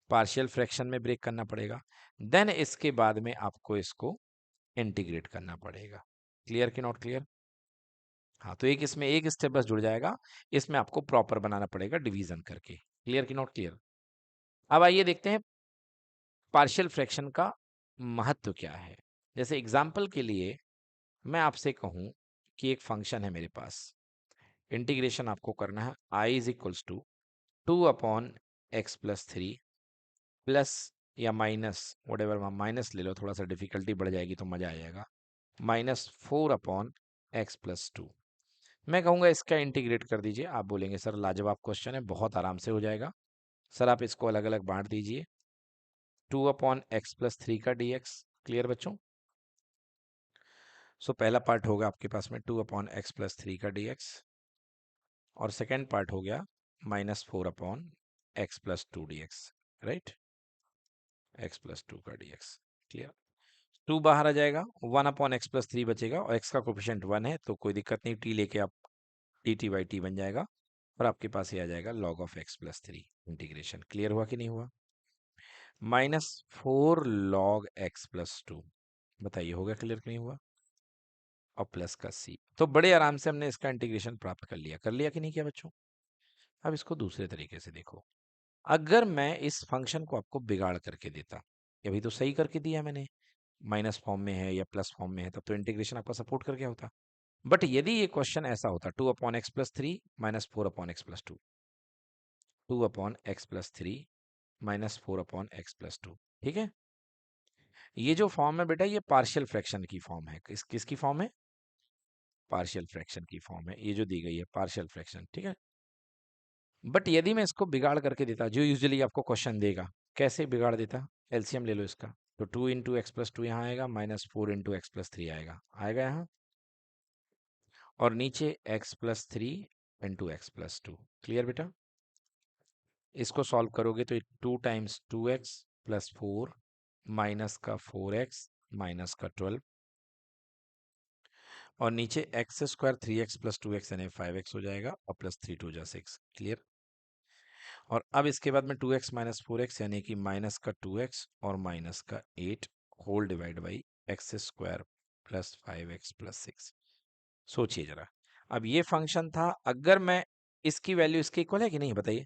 पार्शियल फ्रैक्शन में ब्रेक करना पड़ेगा, देन इसके बाद में आपको इसको इंटीग्रेट करना पड़ेगा। क्लियर कि नॉट क्लियर? हाँ, तो एक इसमें एक स्टेप बस जुड़ जाएगा, इसमें आपको प्रॉपर बनाना पड़ेगा डिवीजन करके। क्लियर कि नॉट क्लियर? अब आइए देखते हैं पार्शियल फ्रैक्शन का महत्व क्या है। जैसे एग्जाम्पल के लिए मैं आपसे कहूं कि एक फंक्शन है मेरे पास, इंटीग्रेशन आपको करना है I is equals to 2/x+3 plus या माइनस, वटेवर, माइनस ले लो, थोड़ा सा डिफिकल्टी बढ़ जाएगी तो मजा आ जाएगा, -4/x+2। मैं कहूँगा इसका इंटीग्रेट कर दीजिए। आप बोलेंगे सर लाजवाब क्वेश्चन है, बहुत आराम से हो जाएगा। सर आप इसको अलग अलग बांट दीजिए, 2/x+3 का dx। क्लियर बच्चों? सो पहला पार्ट होगा आपके पास में 2/x+3 का dx, और सेकेंड पार्ट हो गया -4/x+2 dx, राइट, x+2 का dx। क्लियर? 2 बाहर आ जाएगा, 1/x+3 बचेगा, और x का कोफिशिएंट 1 है तो कोई दिक्कत नहीं, t लेके आप dt/t बन जाएगा और आपके पास ये आ जाएगा log of x+3 integration. Clear हुआ कि नहीं हुआ? -4 log x+2, बताइए हो गया क्लियर कि नहीं हुआ? और प्लस का c। तो बड़े आराम से हमने इसका इंटीग्रेशन प्राप्त कर लिया कि नहीं किया बच्चों? अब इसको दूसरे तरीके से देखो। अगर मैं इस फंक्शन को आपको बिगाड़ करके देता, अभी तो सही करके दिया मैंने, माइनस फॉर्म में है या प्लस फॉर्म में है, तब तो इंटीग्रेशन आपका सपोर्ट कर गया होता। बट यदि ये क्वेश्चन ऐसा होता 2/x+3 -4/x+2, 2/x+3 -4/x+2, ठीक है? ये जो फॉर्म है बेटा, ये पार्शियल फ्रैक्शन की फॉर्म है। किसकी फॉर्म है? पार्शियल फ्रैक्शन की फॉर्म है। ये जो दी गई है पार्शियल फ्रैक्शन, ठीक है? बट यदि मैं इसको बिगाड़ करके देता, जो यूजुअली आपको क्वेश्चन देगा, कैसे बिगाड़ देता? एलसीएम ले लो इसका, तो 2 × x+2 यहाँ आएगा, -4 × x+3 आएगा, यहाँ, और नीचे x+3 × x+2। क्लियर बेटा? इसको सॉल्व करोगे तो 2 × 2x + 4 माइनस का 4x माइनस का 12, और नीचे x² 3x + 2x यानी 5x हो जाएगा, और +3 2 × 6। क्लियर? और अब इसके बाद में 2x - 4x यानी कि माइनस का 2x और माइनस का 8 whole divide by x² + 5x + 6। सोचिए जरा, अब ये फंक्शन था, अगर मैं इसकी वैल्यू इसके इक्वल है कि नहीं, बताइए?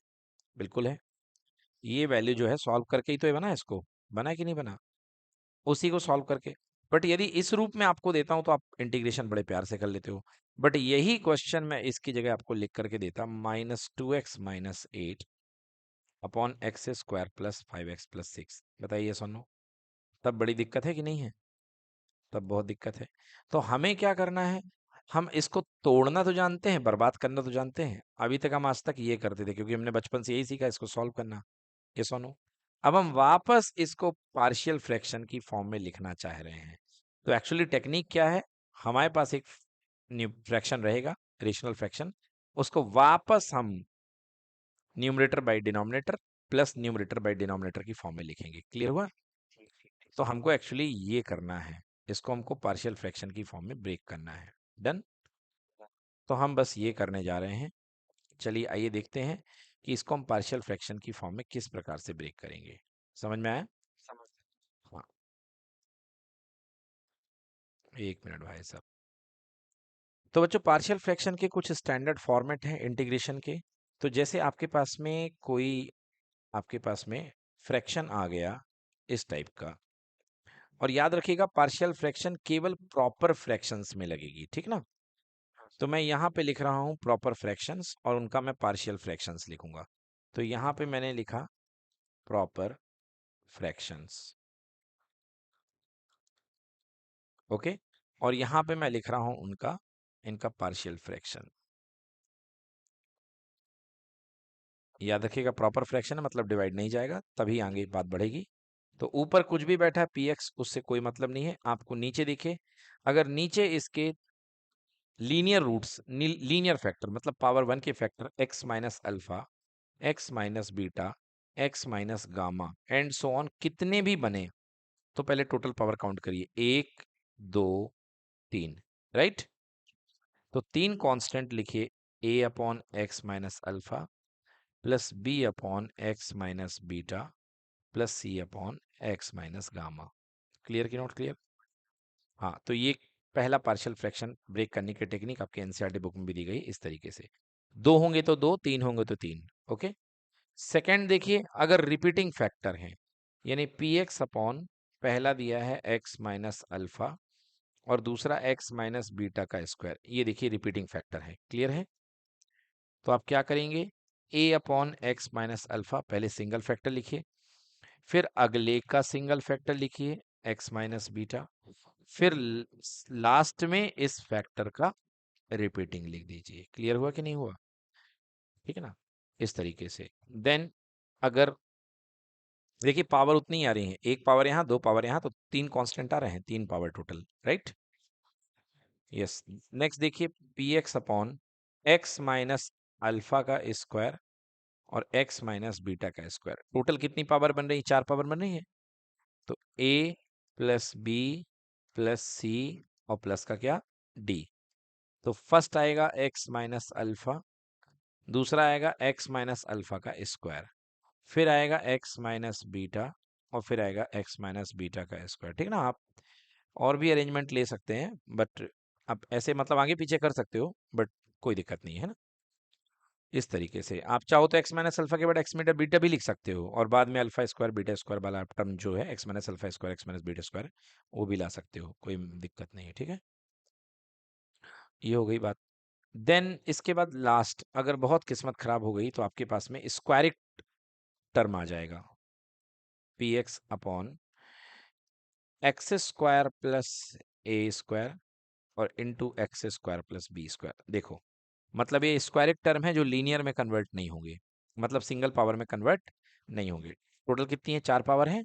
बिल्कुल है। ये वैल्यू जो है सॉल्व करके ही तो ये बना है, इसको बना है कि नहीं बना? उसी को सॉल्व करके। बट यदि इस रूप में आपको देता हूं तो आप इंटीग्रेशन बड़े प्यार से कर लेते हो। बट यही क्वेश्चन मैं इसकी जगह आपको लिख करके देता, -2x - 8 अपॉन x² + 5x + 6, बताइए सोनो, तब बड़ी दिक्कत है कि नहीं है? तब बहुत दिक्कत है। तो हमें क्या करना है? हम इसको तोड़ना तो जानते हैं, बर्बाद करना तो जानते हैं। अभी तक हम आज तक ये करते थे, क्योंकि हमने बचपन से यही सीखा, इसको सॉल्व करना। ये सोनो, अब हम वापस इसको पार्शियल फ्रैक्शन की फॉर्म में लिखना चाह रहे हैं। तो एक्चुअली टेक्निक क्या है? हमारे पास एक फ्रैक्शन रहेगा, रेशनल फ्रैक्शन, उसको वापस हम numerator by denominator plus numerator by denominator की फॉर्म में लिखेंगे। क्लियर हुआ? तो हमको एक्चुअली ये करना है, इसको हमको पार्शियल फ्रैक्शन की फॉर्म में ब्रेक करना है। डन? तो हम बस ये करने जा रहे हैं। चलिए आइए देखते हैं कि इसको हम पार्शियल फ्रैक्शन की फॉर्म में किस प्रकार से ब्रेक करेंगे। समझ में आया? हाँ, एक मिनट भाई साहब। तो बच्चों, पार्शियल फ्रैक्शन के कुछ स्टैंडर्ड फॉर्मेट हैं इंटीग्रेशन के। तो जैसे आपके पास में फ्रैक्शन आ गया इस टाइप का, और याद रखिएगा पार्शियल फ्रैक्शन केवल प्रॉपर फ्रैक्शंस में लगेगी, ठीक ना? तो मैं यहाँ पे लिख रहा हूँ प्रॉपर फ्रैक्शंस, और उनका मैं पार्शियल फ्रैक्शंस लिखूंगा। तो यहाँ पे मैंने लिखा प्रॉपर फ्रैक्शंस, ओके, और यहाँ पे मैं लिख रहा हूँ इनका पार्शियल फ्रैक्शन। याद रखिएगा प्रॉपर फ्रैक्शन है मतलब डिवाइड नहीं जाएगा, तभी आगे बात बढ़ेगी। तो ऊपर कुछ भी बैठा है px, उससे कोई मतलब नहीं है। आपको नीचे दिखे, अगर नीचे इसके लीनियर रूट्स, लीनियर फैक्टर मतलब पावर 1 के factor x - alpha, x - beta, x - gamma and so on कितने भी बने, तो पहले टोटल पावर काउंट करिए, 1 2 3, राइट? तो 3 कांस्टेंट लिखिए, a/x - alpha plus b/x - beta plus c/x - gamma. Clear कि नॉट क्लियर? हाँ, तो ये पहला पार्शियल फ्रैक्शन ब्रेक करने की टेक्निक आपके एनसीईआरटी बुक में भी दी गई इस तरीके से। 2 होंगे तो 2, 3 होंगे तो 3, ओके। सेकंड देखिए, अगर रिपीटिंग फैक्टर है, यानी px अपॉन पहला दिया है x - अल्फा और दूसरा x - बीटा का स्क्वायर, ये देखिए रिपीटिंग फैक्टर है। क्लियर है? तो आप क्या करेंगे, a/x - अल्फा पहले सिंगल फैक्टर लिखिए, फिर अगले का सिंगल फैक्टर लिखिए x - बीटा, फिर लास्ट में इस फैक्टर का रिपीटिंग लिख दीजिए। क्लियर हुआ कि नहीं हुआ? ठीक है ना? इस तरीके से। देन अगर देखिए पावर उतनी ही आ रही है, एक पावर यहाँ, दो पावर यहाँ, तो 3 कांस्टेंट आ रहे हैं, 3 power total, right? Yes. Next देखिए, px upon x minus alpha का स्क्वायर और x माइनस बीटा का स्क्वायर, टोटल कितनी पावर बन रही है? 4 पावर बन रही है। तो a plus b plus c और प्लस का क्या, d, तो फर्स्ट आएगा एक्स माइनस अल्फा, दूसरा आएगा एक्स माइनस अल्फा का स्क्वायर, फिर आएगा एक्स माइनस बीटा, और फिर आएगा एक्स माइनस बीटा का स्क्वायर। ठीक ना। आप और भी अरेंजमेंट ले सकते हैं, बट आप ऐसे मतलब आगे पीछे कर सकते हो, बट कोई दिक्कत नहीं है ना। इस तरीके से आप चाहो तो एक्स माइनस अल्फा के बाद एक्स बीटा बीटा भी लिख सकते हो, और बाद में अल्फा स्क्वायर बीटा स्क्वायर वाला टर्म जो है x minus alpha square x minus beta square, वो भी ला सकते हो, कोई दिक्कत नहीं है। ठीक है, ये हो गई बात। देन इसके बाद लास्ट, अगर बहुत किस्मत खराब हो गई तो आपके पास में स्क्वायरिक टर्म आ जाएगा, p x upon x square plus a square और into x square plus b square. देखो, मतलब ये स्क्वायरिक टर्म है जो लीनियर में कन्वर्ट नहीं होंगे, मतलब सिंगल पावर में कन्वर्ट नहीं होंगे। टोटल कितनी है, 4 पावर है।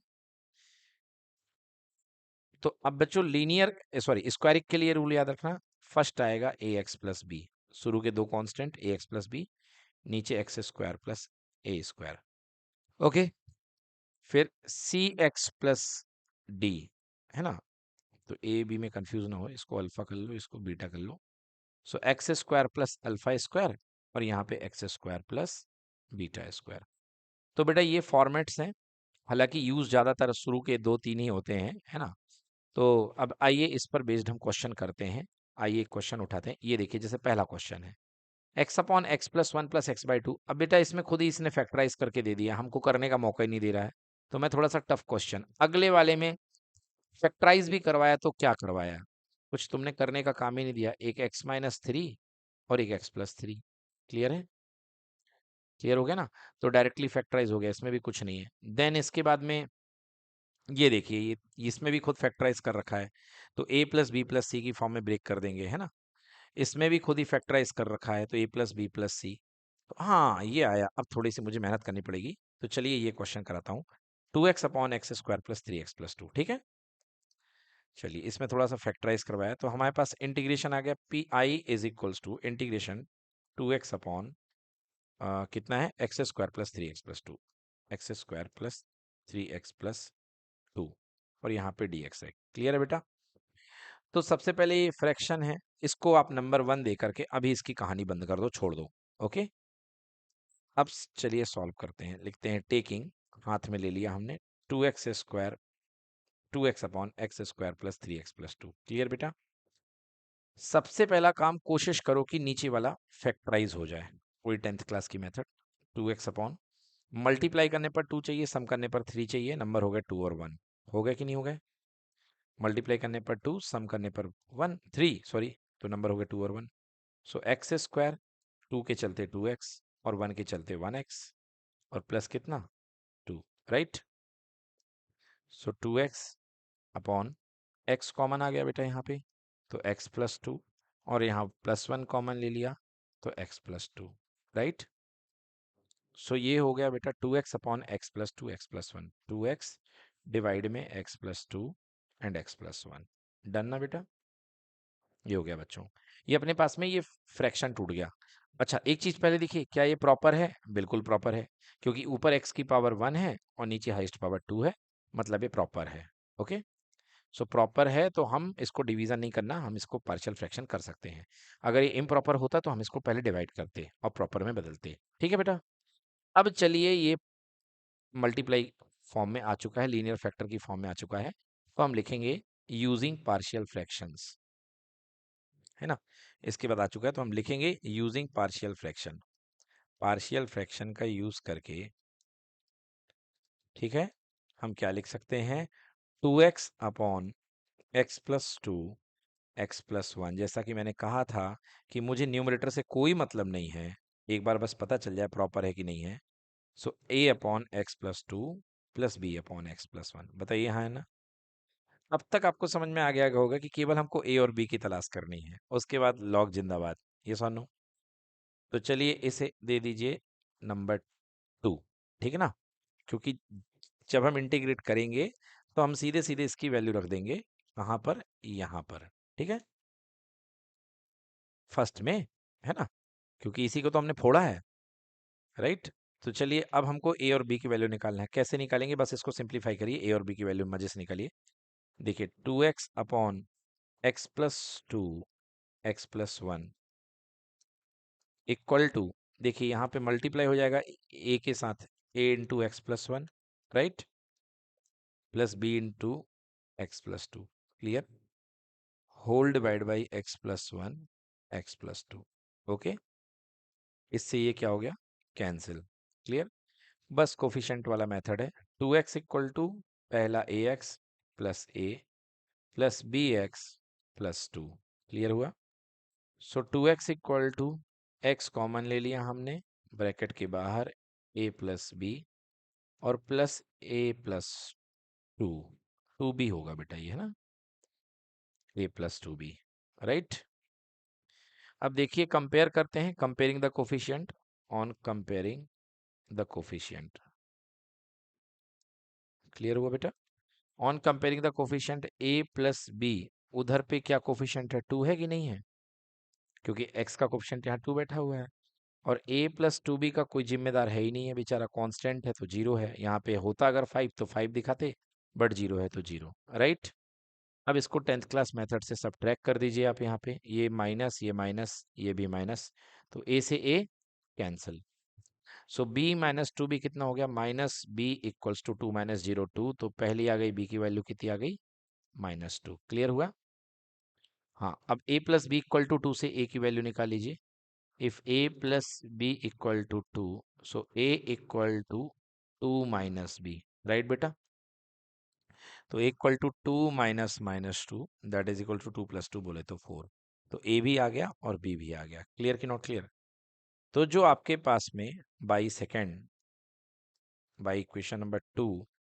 तो अब बच्चों लीनियर सॉरी स्क्वायरिक के लिए रूल याद रखना, फर्स्ट आएगा ए एक्स प्लस बी, शुरू के दो कांस्टेंट ए एक्स प्लस बी, नीचे x square plus a square. Okay, फिर सी एक्स प्लस डी, है ना। तो ए बी में कंफ्यूज ना हो, इसको अल्फा कर लो, इसको बीटा कर लो। So x square plus alpha square, और यहाँ पे x square plus beta square. तो बेटा ये फॉर्मेट्स हैं, हालांकि यूज ज्यादातर शुरू के दो तीन ही होते हैं, है ना। तो अब आइए इस पर बेस्ड हम क्वेश्चन करते हैं। आइए क्वेश्चन उठाते हैं। ये देखिए, जैसे पहला क्वेश्चन है x upon x plus one plus x by two. अब बेटा इसमें खुद ही इसने फैक्टराइज करके दे दिया, हमको करने का मौका ही नहीं दे रहा है। तो मैं थोड़ा सा टफ क्वेश्चन, अगले वाले में फैक्टराइज भी करवाया तो क्या करवाया, कुछ तुमने करने का काम ही नहीं दिया। एक एक्स माइनस थ्री और एक एक्स प्लस थ्री, क्लियर है, क्लियर हो गया ना। तो डायरेक्टली फैक्टराइज हो गया, इसमें भी कुछ नहीं है। देन इसके बाद में ये देखिए, ये इसमें भी खुद फैक्टराइज कर रखा है, तो a प्लस बी प्लस सी की फॉर्म में ब्रेक कर देंगे, है ना। इसमें भी खुद ही फैक्टराइज कर रखा है, तो a प्लस बी प्लस सी। तो हाँ, ये आया। अब थोड़ी सी मुझे मेहनत करनी पड़ेगी, तो चलिए ये क्वेश्चन कराता हूँ। 2x upon x square plus 3x plus to, ठीक है। चलिए इसमें थोड़ा सा फैक्टराइज करवाया, तो हमारे पास इंटीग्रेशन आ गया, P I is equals to integration 2x upon कितना है, x square plus 3x plus two, x square plus 3x plus two, और यहाँ पे dx है। क्लियर है बेटा। तो सबसे पहले ये फ्रैक्शन है, इसको आप नंबर 1 दे करके अभी इसकी कहानी बंद कर दो, छोड़ दो। ओके, अब चलिए सॉल्व करते हैं। लिखते हैं टेकिंग, हाथ में ले लिया हमने, 2x square 2x upon x square plus 3x plus two. Clear बेटा। सबसे पहला काम कोशिश करो कि नीचे वाला फैक्टराइज हो जाए, कोई 10th क्लास की मेथड। 2x अपॉन मल्टीप्लाई करने पर 2 चाहिए, सम करने पर 3 चाहिए, नंबर हो गया 2 और 1। हो गया कि नहीं हो गया। मल्टीप्लाई करने पर 2, सम करने पर 1 3 सॉरी, तो नंबर हो गया 2 और 1। सो एक्स स्क्वायर 2 के चलते 2x और 1 के चलते 1x, और प्लस कितना 2, राइट। सो 2x अपॉन x कॉमन आ गया बेटा यहाँ पे, तो x प्लस टू, और यहाँ प्लस 1 कॉमन ले लिया, तो x प्लस टू, राइट। सो ये हो गया बेटा 2x upon x plus two x plus one, 2x divide में x plus two and x plus one. Done ना बेटा। ये हो गया बच्चों, ये अपने पास में ये फ्रैक्शन टूट गया। अच्छा एक चीज पहले देखिए, क्या ये प्रॉपर है, बिल्कुल प्रॉपर है, क्योंकि ऊपर x की पावर 1 है और नीचे हाईएस्ट पावर 2 है, मतलब ये प्रॉपर है। ओके, सो प्रॉपर है तो हम इसको डिवीजन नहीं करना, हम इसको पार्शियल फ्रैक्शन कर सकते हैं। अगर ये इम्प्रॉपर होता तो हम इसको पहले डिवाइड करते और प्रॉपर में बदलते। ठीक है बेटा। अब चलिए ये मल्टीप्लाई फॉर्म में आ चुका है, लीनियर फैक्टर की फॉर्म में आ चुका है, तो हम लिखेंगे यूजिंग पार्शियल फ्रैक्शंस, है ना। इसके बाद आ चुका है तो हम लिखेंगे using partial fraction, partial fraction का यूज करके। ठीक है, हम क्या लिख सकते हैं, 2x upon x plus two x plus one. जैसा कि मैंने कहा था कि मुझे न्यूमरेटर से कोई मतलब नहीं है, एक बार बस पता चल जाए प्रॉपर है कि नहीं है। So a upon x plus two plus b upon x plus one. बताइए, यहाँ है ना। अब तक आपको समझ में आ गया होगा कि केवल हमको a और b की तलाश करनी है, उसके बाद लॉग जिंदाबाद। ये सुनो, तो चलिए इसे दे दीजिए नंबर 2, ठीक है ना। क्योंकि जब हम इंटीग्रेट करेंगे तो हम सीधे सीधे इसकी वैल्यू रख देंगे कहाँ पर, यहाँ पर। ठीक है, फर्स्ट में, है ना, क्योंकि इसी को तो हमने फोड़ा है, राइट। तो चलिए अब हमको a और b की वैल्यू निकालना है। कैसे निकालेंगे, बस इसको सिंप्लीफाई करिए, a और b की वैल्यू मजे से निकालिए। देखिए 2x upon x plus two x plus one equal to, देखिए यहाँ पे मल्टीप्लाई हो जाएगा ए के साथ, a into x plus one, right, plus b into x plus two, clear, whole divide by x plus one x plus two, okay. इससे ये क्या हो गया, कैंसिल, क्लियर। बस कोफिशिएंट वाला मेथड है, 2x इक्वल टू पहला a x plus a plus b x plus two, clear हुआ। So 2x equal to, x common ले लिया हमने ब्रैकेट के बाहर, a प्लस बी और plus a plus two, two b होगा बेटा ये, है ना, a plus two b, right. अब देखिए कंपेयर करते हैं, comparing the coefficient, on comparing the coefficient, clear हुआ बेटा। On comparing the coefficient a plus b, उधर पे क्या कोफिशिएंट है, टू है कि नहीं है, क्योंकि x का कोफिशिएंट यहाँ टू बैठा हुआ है, और a प्लस टू बी का कोई जिम्मेदार है ही नहीं है बेचारा, कांस्टेंट है तो जीरो है, यहाँ पे होता अगर फाइव तो फाइव दिखाते, बट जीरो है तो जीरो, राइट। अब इसको टेंथ क्लास मेथड से सब्ट्रैक्ट कर दीजिए आप, यहाँ पे ये माइनस ये माइनस ये भी माइनस, तो a से a cancel, so b minus two b कितना हो गया, minus b equals to two minus zero two, तो पहली आ गई b की वैल्यू कितनी आ गई, माइनस टू, क्लियर हुआ। हाँ, अब a plus b equal to two से a की वैल्यू निकाल लीजिए, if a plus b equal to 2, so a equal to 2 minus b, right बेटा, तो a equal to 2 minus minus 2 that is equal to 2 plus 2 बोले तो 4, तो a भी आ गया और b भी आ गया, क्लियर कि नॉट क्लियर। तो जो आपके पास में by second, by equation number 2,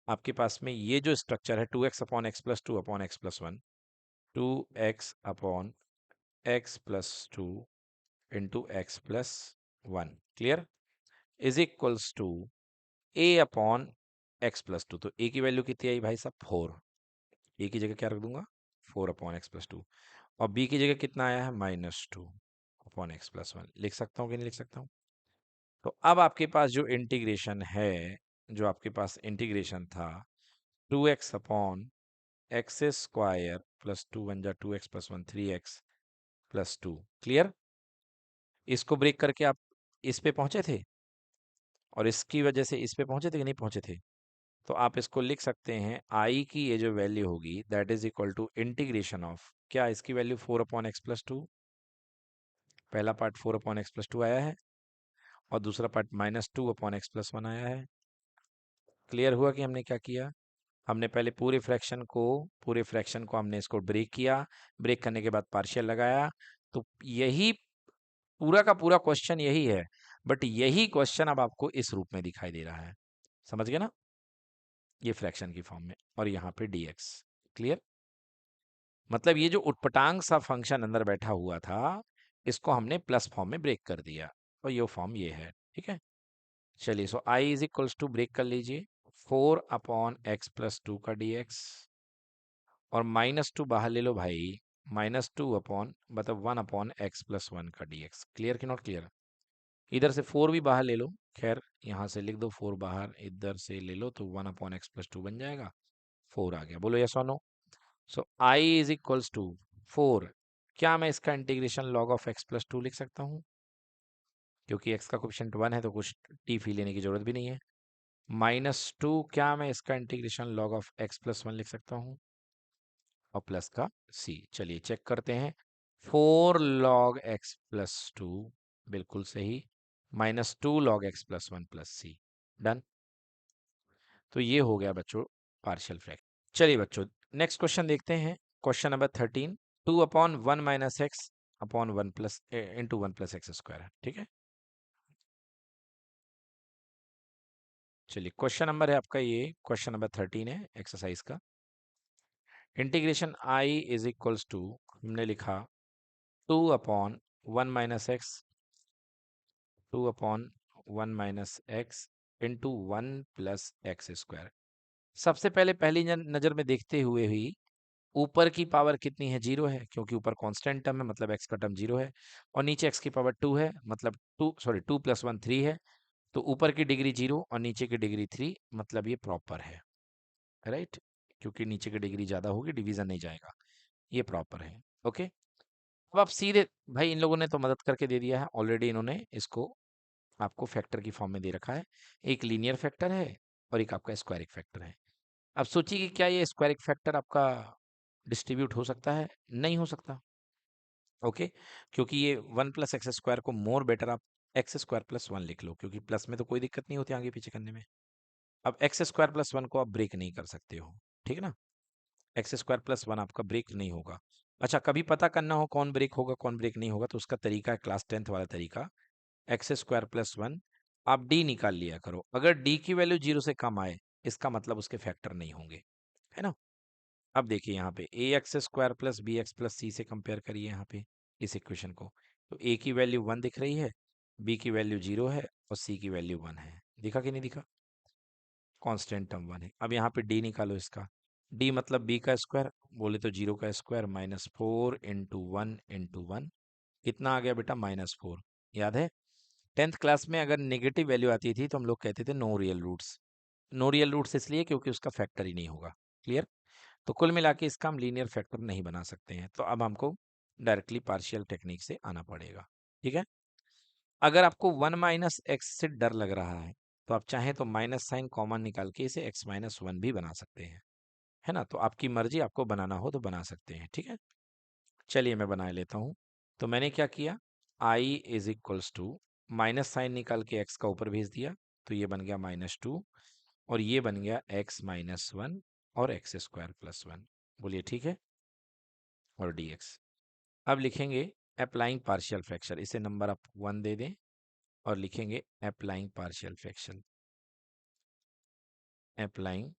आपके पास में ये जो स्ट्रक्चर है 2x upon x plus two upon x plus one, 2x upon x plus two into x plus one, clear, is equals to a upon x plus two, तो a की value कितनी आई भाई साहब, फोर, a की जगह क्या रख दूंगा, four upon x plus two, और b की जगह कितना आया है, minus two upon x plus one, लिख सकता हूँ कि नहीं लिख सकता हूँ। तो अब आपके पास जो इंटीग्रेशन है, जो आपके पास इंटीग्रेशन था, 2x upon x square plus two one जा two x plus one, 3x plus two, clear. इसको ब्रेक करके आप इस पे पहुंचे थे, और इसकी वजह से इस पे पहुंचे थे कि नहीं पहुंचे थे, तो आप इसको लिख सकते हैं, आई की ये जो वैल्यू होगी that is equal to integration of, क्या इसकी value four upon x plus two, पहला part four upon x plus two आया है, और दूसरा part minus two upon x plus one आया है, क्लियर हुआ कि हमने क्या किया, हमने पहले पूरे फ्रैक्शन को हमने इसको ब्रेक किया, ब्रेक करने के बाद पार्शियल लगाया, तो यही पूरा का पूरा क्वेश्चन यही है, बट यही क्वेश्चन अब आपको इस रूप में दिखाई दे रहा है, समझ गए ना, ये फ्रैक्शन की फॉर्म में, और यहाँ पे dx, क्लियर। मतलब ये जो उटपटांग सा फंक्शन अंदर बैठा हुआ था, इसको हमने प्लस फॉर्म में ब्रेक कर दिया, और ये फॉर्म ये है, ठीक है। चलिए, so i is equals to, break कर लीजिए, four upon x plus two का dx, और माइनस टू बाहर ले लो भाई, माइनस टू अपॉन मतलब one upon x plus one का dx, क्लियर कि नॉट क्लियर। इधर से फोर भी बाहर ले लो, खैर यहाँ से लिख दो फोर बाहर, इधर से ले लो तो one upon x plus two बन जाएगा, फोर आ गया, बोलो यस और no. So I is equals to four, क्या मैं इसका integration log of x plus two लिख सकता हूँ, क्योंकि एक्स का कोफिशिएंट वन है तो कुछ टी फी लेने की जरूरत भी नहीं है, माइनस टू, क्या मैं इसका integration log of x plus one लिख सकता हूँ, और प्लस का सी, चलिए चेक करते हैं, four log x plus two, बिल्कुल सही, minus two log x plus one plus c, done. तो ये हो गया बच्चों पार्शियल फ्रैक्शन। चलिए बच्चों, नेक्स्ट क्वेश्चन देखते हैं, question number 13, to upon one minus x upon one plus into one plus x square, ठीक है। चलिए, क्वेश्चन नंबर है आपका ये, क्वेश्चन नंबर 13 है एक्सरसाइज का, integration I is equals to, हमने लिखा two upon one minus x, two upon one minus x into one plus x square. सबसे पहले पहली नजर में देखते हुए ही ऊपर की पावर कितनी है, जीरो है, क्योंकि ऊपर कांस्टेंट टर्म है मतलब एक्स का टर्म जीरो है, और नीचे एक्स की पावर टू है, मतलब टू प्लस वन थ्री है, तो ऊपर की डिग्री जीरो और नीचे की डिग्री थ्री, मतलब ये प्रॉपर है, राइट, क्योंकि नीचे की डिग्री ज्यादा होगी डिवीजन नहीं जाएगा, ये प्रॉपर है, ओके। अब आप सीधे, भाई इन लोगों ने तो मदद करके दे दिया है ऑलरेडी, इन्होंने इसको आपको फैक्टर की फॉर्म में दे रखा है। एक लीनियर फैक्टर है और एक आपका स्क्वायरिक फैक्टर है। अब सोचिए कि क्या ये स्क्वायरिक फैक्टर आपका डिस्ट्रीब्यूट हो सकता है? नहीं हो सकता। ओके, क्योंकि ये 1 + x² को मोर बेटर आप x² + 1 लिख लो, क्योंकि प्लस में तो कोई दिक्कत नहीं होती आगे पीछे करने में। अब x² + 1 को आप ब्रेक नहीं कर सकते हो, ठीक है ना? x² + 1 आपका ब्रेक नहीं होगा। अच्छा, कभी पता करना हो कौन ब्रेक होगा कौन ब्रेक नहीं होगा, तो उसका तरीका है क्लास 10th वाला तरीका। x² + 1 आप d निकाल लिया करो। अगर d की वैल्यू 0 से कम आए, इसका मतलब उसके फैक्टर नहीं होंगे, है ना? अब देखिए यहाँ पे ax² + bx + c से कंपेयर करिए यहाँ पे इस इक्वेशन को। तो a की वैल्यू 1 दिख रही है, b की वैल्यू 0 है और c की वैल्यू 1 है। दिखा कि नहीं दिखा? कांस्टेंट टर्म 1 है। अब यहाँ पे d निकालो इसका। d मतलब b का स्क्वायर, बोले तो 0 का स्क्वायर -4 × 1 × 1। कितना आ गया बेटा? -4। याद है 10th क्लास में अगर नेगेटिव वैल्यू आती थी तो हम लोग कहते थे no real roots. No real roots इसलिए क्योंकि उसका फैक्टर ही नहीं होगा। क्लियर? तो कुल मिला के इसका हम लीनियर फैक्टर नहीं बना सकते हैं, तो अब हमको डायरेक्टली पार्शियल टेक्निक से आना पड़ेगा। ठीक है? अगर आपको 1 - x से डर लग रहा है, तो आप चाहें तो माइनस साइन कॉमन निकाल के इसे x - 1 भी बना सकते हैं, है ना? तो आपकी मर्जी, आपको बनाना हो तो बना सकते हैं। ठीक है, चलिए मैं बना लेता हूँ। तो मैंने क्या किया, i = माइनस साइन निकाल के x का ऊपर भेज दिया, तो ये बन गया -2 और ये बन गया x - 1 और x² + 1। बोलिए ठीक है? और dx। अब लिखेंगे अप्लाइंग पार्शियल फ्रैक्शन, इसे नंबर आप 1 दे दें और लिखेंगे applying partial fraction, applying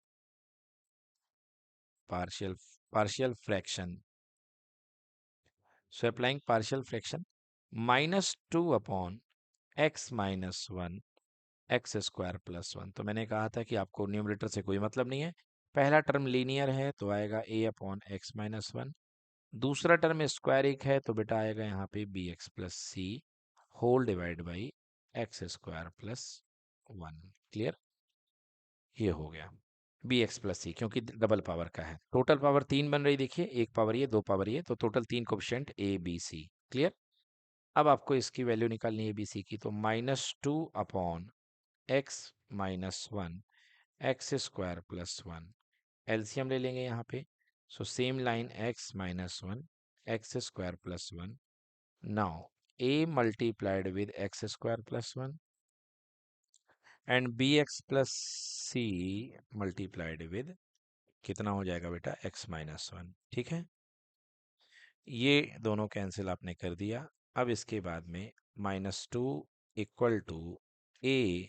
partial partial fraction. So applying partial fraction -2/x - 1 x² + 1। तो मैंने कहा था कि आपको न्यूमरेटर से कोई मतलब नहीं है। पहला टर्म लीनियर है तो आएगा a/x - 1। दूसरा टर्म स्क्वायरिक है तो बेटा आएगा यहाँ पे bx + c whole divide by x² + 1। Clear? ये हो गया bx + c, क्योंकि डबल पावर का है। टोटल पावर 3 बन रही, देखिए, एक पावर ये, दो पावर ये, तो total 3 coefficient a b c। Clear? अब आपको इसकी वैल्यू निकालनी है bc की, तो -2/x - 1 x² + 1 एलसीएम ले लेंगे यहाँ पे। So same line x - 1 x² + 1। Now a multiplied with x² + 1 and bx + c multiplied with, कितना हो जाएगा बेटा? x - 1। ठीक है, ये दोनों कैंसिल आपने कर दिया। अब इसके बाद में -2 = a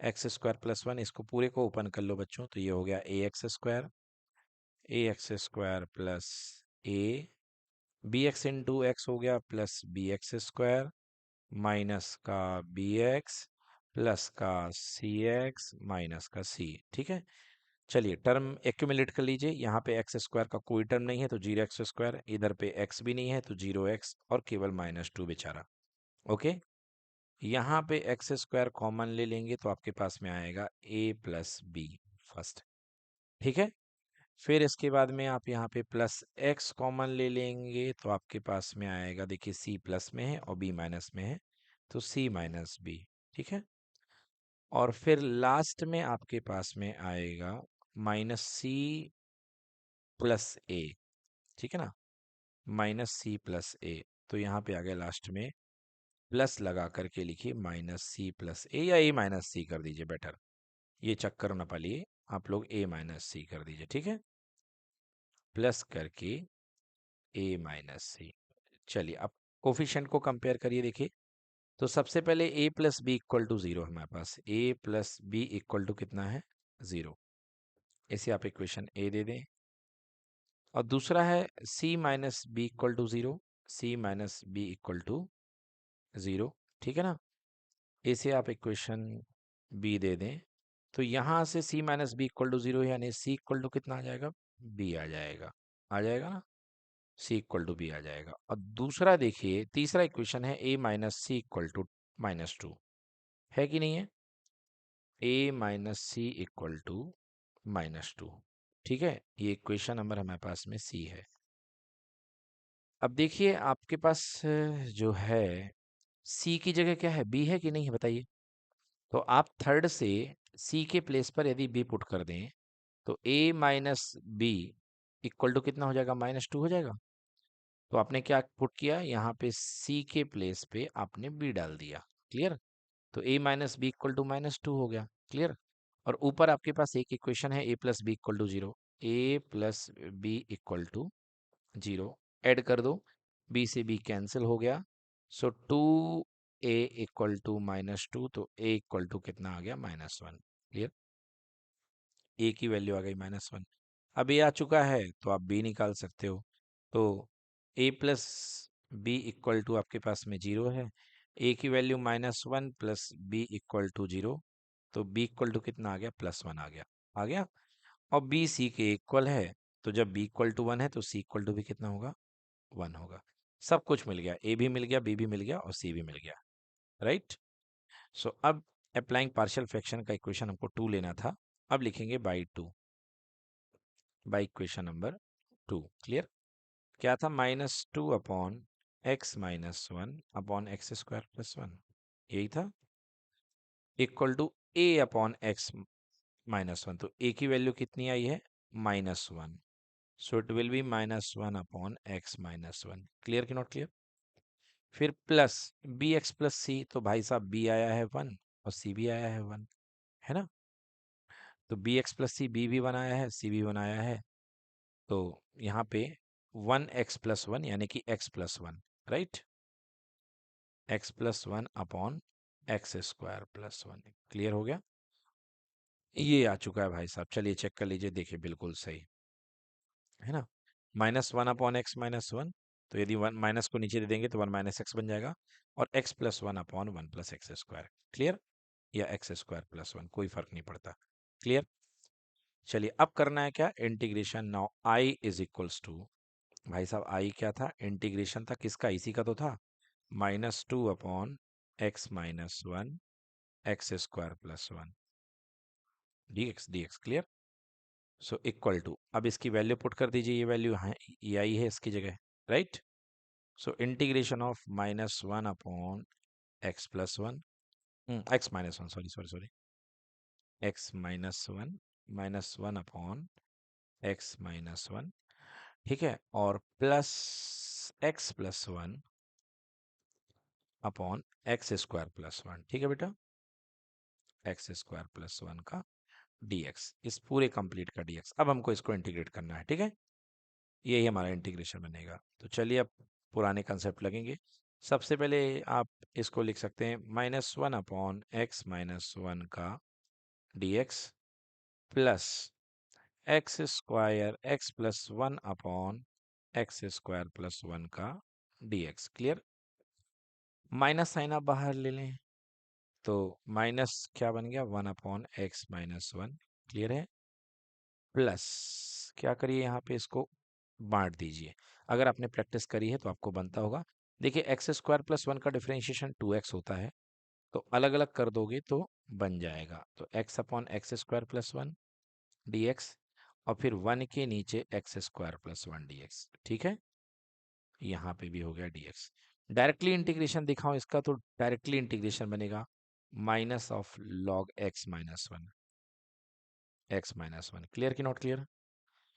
x² + 1, इसको पूरे को ओपन कर लो बच्चों, तो ये हो गया ax² + a, bx × x हो गया प्लस bx² माइनस का bx प्लस का cx माइनस का c। ठीक है, चलिए टर्म एक्यूमुलेट कर लीजिए। यहाँ पे x² का कोई टर्म नहीं है तो 0x², इधर पे x भी नहीं है तो 0x और केवल -2 बेचारा। ओके, यहाँ पे x² कॉमन ले लेंगे तो आपके पास में आएगा a + b फर्स्ट। ठीक है, फिर इसके बाद में आप यहाँ पे +x कॉमन ले लेंगे तो आपके पास में आएगा, देखिए c प्लस में है और b माइनस में है तो c - b। ठीक है, और फिर लास्ट में आपके पास में आएगा -c + a। ठीक है ना, -c + a। तो यहाँ पे आ गया लास्ट में प्लस लगा करके लिखिए -c + a, या a - c कर दीजिए बेटर। ये चक्कर न पालिए, आप लोग a - c कर दीजिए। ठीक है, प्लस करके a - c। चलिए अब कोफिशिएंट को कंपेयर करिए। देखिए, तो सबसे पहले a + b = 0 हमारे पास, a + b = कितना है? 0। इसे आप इक्वेशन a दे दें। और दूसरा है c - b = 0, c - b = 0। ठीक है ना, इसे आप इक्वेशन b दे दें। तो यहाँ से c - b = 0, यानी c = कितना आ जाएगा? b आ जाएगा। आ जाएगा ना, c = b आ जाएगा। और दूसरा देखिए, तीसरा इक्वेशन है a - c = -2, है कि नहीं है? a - c = -2। ठीक है, ये इक्वेशन नंबर हमारे पास में सी है। अब देखिए आपके पास जो है सी की जगह क्या है, बी है कि नहीं है बताइए। तो आप थर्ड से सी के प्लेस पर यदि बी पुट कर दें तो ए माइनस बी इक्वल टू कितना हो जाएगा, -2 हो जाएगा। तो आपने क्या पुट किया, यहाँ पे सी के प्लेस पे आपने बी डाल दिया। क्लियर। तो ए माइनस बी इक्वल टू -2 हो गया। क्लियर। और ऊपर आपके पास एक इक्वेशन है a plus b equal to 0, a plus b equal to 0 add कर दो, बी से बी कैंसिल हो गया। सो 2a इक्वल टू -2, तो a इक्वल टू कितना आ गया, -1। क्लियर। a की वैल्यू आ गई -1। अब a आ चुका है तो आप b निकाल सकते हो। तो a plus b equal to आपके पास में 0 है, a की value -1 plus b equal to 0, तो b इक्वल टू कितना आ गया, +1 आ गया। आ गया। और b c के इक्वल है, तो जब b इक्वल टू 1 है तो c इक्वल टू भी कितना होगा, 1 होगा। सब कुछ मिल गया, ए भी मिल गया, बी भी मिल गया और सी भी मिल गया। राइट। सो अब अप्लाइंग पार्शियल फ्रैक्शन का इक्वेशन हमको 2 लेना था। अब लिखेंगे by 2, by equation number 2। Clear. क्या था, -2 upon x minus 1 upon x square plus 1, यही था, equal to a upon x minus 1। तो a की वैल्यू कितनी आई है, -1। So it will be -1 upon x minus 1। Clear कि नॉट क्लियर। फिर प्लस बी एक्स प्लस सी, तो भाई साहब बी आया है 1 और सी भी आया है 1, है ना। तो बी एक्स प्लस सी, बी भी 1 आया है, सी भी 1 आया है। तो यहाँ पे 1x+1 यानी कि x+1, right. x+1 upon x square plus 1। Clear हो गया। ये आ चुका है भाई साहब, चलिए चेक कर लीजिए, देखिए बिल्कुल सही है ना। -1 अपॉन एक्स माइनस 1, तो यदि वन माइनस को नीचे दे देंगे तो 1 माइनस एक्स बन जाएगा। और x+1 upon 1 plus x square. Clear. या एक्स स्क्वायर प्लस 1, कोई फर्क नहीं पड़ता। क्लियर। चलिए अब करना है क्या, integration. Now I is equals to, भाई साहब आई क्या था, इंटीग्रेशन था किसका, इसी का तो था, -2 upon x minus 1 x square plus 1 dx। Clear. So equal to, अब इसकी वैल्यू पुट कर दीजिए, ये वैल्यू है, ये आई है इसकी जगह, right. So integration of -1 upon x plus 1, x minus 1, sorry sorry sorry, x -1 upon x minus 1, ठीक है। और plus x plus 1 upon x square plus 1, ठीक है बेटा। एक्स स्क्वायर प्लस 1 का dx, इस पूरे कंप्लीट का dx। अब हमको इसको इंटीग्रेट करना है, ठीक है। यही हमारा इंटीग्रेशन बनेगा। तो चलिए अब पुराने कंसेप्ट लगेंगे। सबसे पहले आप इसको लिख सकते हैं -1 अपॉन एक्स माइनस 1 का dx plus x square x plus 1 upon x square plus 1 का dx। क्लियर। माइनस साइन आप बाहर ले लें, तो माइनस क्या बन गया, 1 अपॉन एक्स माइनस 1। क्लियर है। प्लस क्या करिए, यहाँ पे इसको बांट दीजिए। अगर आपने प्रैक्टिस करी है तो आपको बनता होगा। देखिए एक्स स्क्वायर प्लस 1 का डिफरेंशिएशन 2x होता है, तो अलग अलग कर दोगे तो बन जाएगा। तो x upon x square plus 1 dx, और फिर 1 के नीचे एक्स स्क्वायर प्लस 1 dx। ठीक है। यहाँ पे भी हो गया dx। डायरेक्टली इंटीग्रेशन दिखाऊं इसका, तो डायरेक्टली इंटीग्रेशन बनेगा minus of log x minus 1, x minus 1। Clear कि नॉट क्लियर।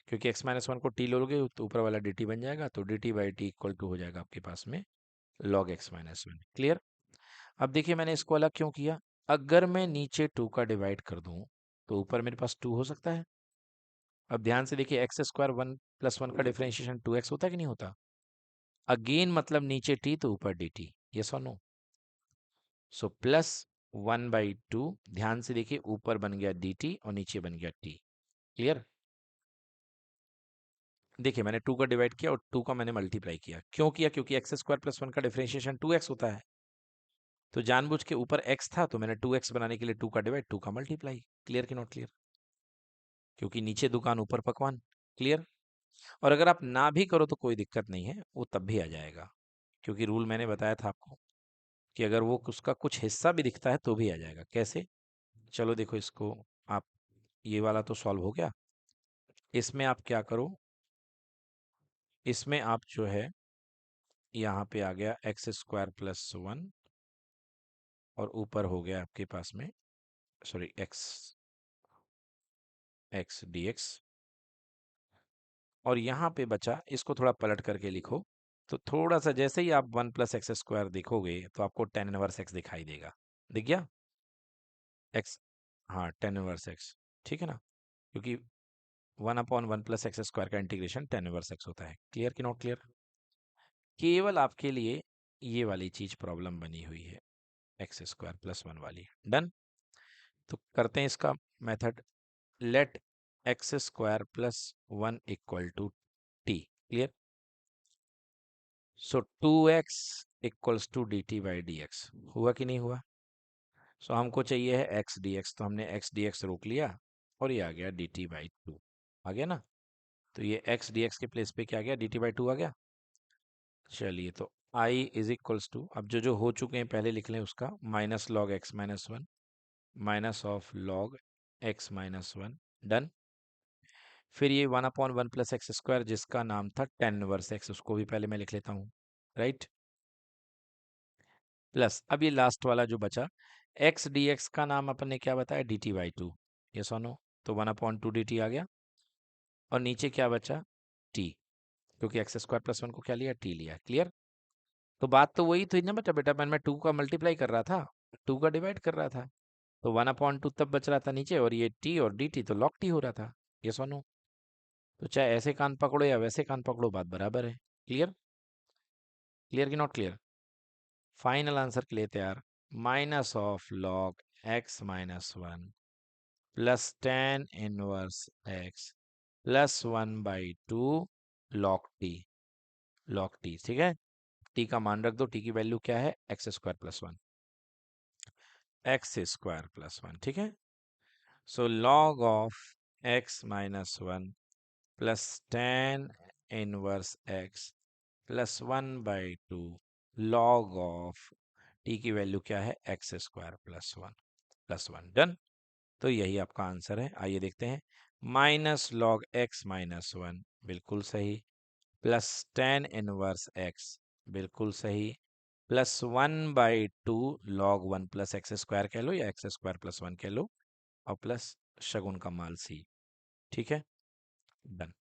क्योंकि x माइनस 1 को t लोगे तो ऊपर वाला dt बन जाएगा, तो dt by t equal to हो जाएगा आपके पास में log x माइनस 1। क्लियर। अब देखिए मैंने इसको अलग क्यों किया, अगर मैं नीचे 2 का डिवाइड कर दूं तो ऊपर मेरे पास 2 हो सकता है। अब ध्यान से देखिए एक्स स्क्वायर 1 प्लस 1 का डिफरेंशिएशन 2x होता है कि नहीं होता। अगेन मतलब नीचे t तो ऊपर dt, यस और नो। सो प्लस 1/2, ध्यान से देखिए ऊपर बन गया dt और नीचे बन गया t। क्लियर। देखिए मैंने 2 का डिवाइड किया और 2 का मैंने मल्टीप्लाई किया, क्यों किया, क्योंकि एक्स स्क्वायर प्लस 1 का डिफरेंशिएशन 2x होता है। तो जानबूझ के ऊपर x था तो मैंने 2x बनाने के लिए 2 का डिवाइड, 2 का मल्टीप्लाई। क्लियर कि नॉट क्लियर। क्योंकि नीचे दुकान ऊपर पकवान। क्लियर। और अगर आप ना भी करो तो कोई दिक्कत नहीं है, वो तब भी आ जाएगा, क्योंकि रूल मैंने बताया था आपको कि अगर वो उसका कुछ हिस्सा भी दिखता है तो भी आ जाएगा। कैसे, चलो देखो इसको आप, ये वाला तो सॉल्व हो गया। इसमें आप क्या करो, इसमें आप जो है यहाँ पे आ गया एक्स स्क्वायर प्लस 1 और ऊपर हो गया आपके पास में, sorry, x x D x. और यहाँ पे बचा, इसको थोड़ा पलट करके लिखो, तो थोड़ा सा जैसे ही आप 1 + x² देखोगे तो आपको टेन इनवर्स एक्स दिखाई देगा। दिख गया एक्स? हाँ, टेन इनवर्स एक्स, ठीक है ना, क्योंकि 1/1 + x² का इंटीग्रेशन टेन इनवर्स एक्स होता है। क्लियर कि नॉट क्लियर? केवल आपके लिए ये वाली चीज प्रॉब्लम बनी हुई है, x² + 1 वाली। डन। तो करते हैं इसका method. Let x² + 1 = t। Clear? So 2x = dt/dx। हुआ कि नहीं हुआ? सो हमको चाहिए है x dx, तो हमने x dx रोक लिया और ये आ गया dt/2। आ गया ना? तो ये x dx के प्लेस पे क्या आ गया? dt/2 आ गया। चलिए, तो i = अब जो जो हो चुके हैं पहले लिख लें उसका, -log x - 1 -log x - 1। Done. फिर ये 1/1 + x² जिसका नाम था टेन इनवर्स एक्स, उसको भी पहले मैं लिख लेता हूँ, राइट। प्लस अब ये लास्ट वाला जो बचा, x dx का नाम अपन ने क्या बताया? dt/2। ये सुनो, तो 1/2 dt आ गया। और नीचे क्या बचा? t, क्योंकि x² + 1 को क्या लिया? t लिया। क्लियर? तो बात तो वही थी ना बेटा, मैं 2 का मल्टीप्लाई कर रहा था, 2 का डिवाइड कर रहा था, तो 1/2 तब बच रहा था नीचे, और ये t और dt तो log t हो रहा था। ये सुनो, तो चाहे ऐसे कान पकड़ो या वैसे कान पकड़ो, बात बराबर है। क्लियर? क्लियर कि नॉट क्लियर? फाइनल आंसर के लिए तैयार? -log x - 1 + tan inverse x + 1/2 log t। log t, ठीक है। t का मान रख दो, t की वैल्यू क्या है? x² + 1, x² + 1, ठीक है। सो log of x - 1 + tan inverse x + 1/2 log of t की वैल्यू क्या है? x² + 1 done. तो यही आपका आंसर है। आइए देखते हैं। -log x - 1 बिल्कुल सही, प्लस tan इनवर्स x बिल्कुल सही, +1/2 log 1 + x² कह लो या x² + 1 कह लो, और प्लस शगुन का माल सी। ठीक है, डन।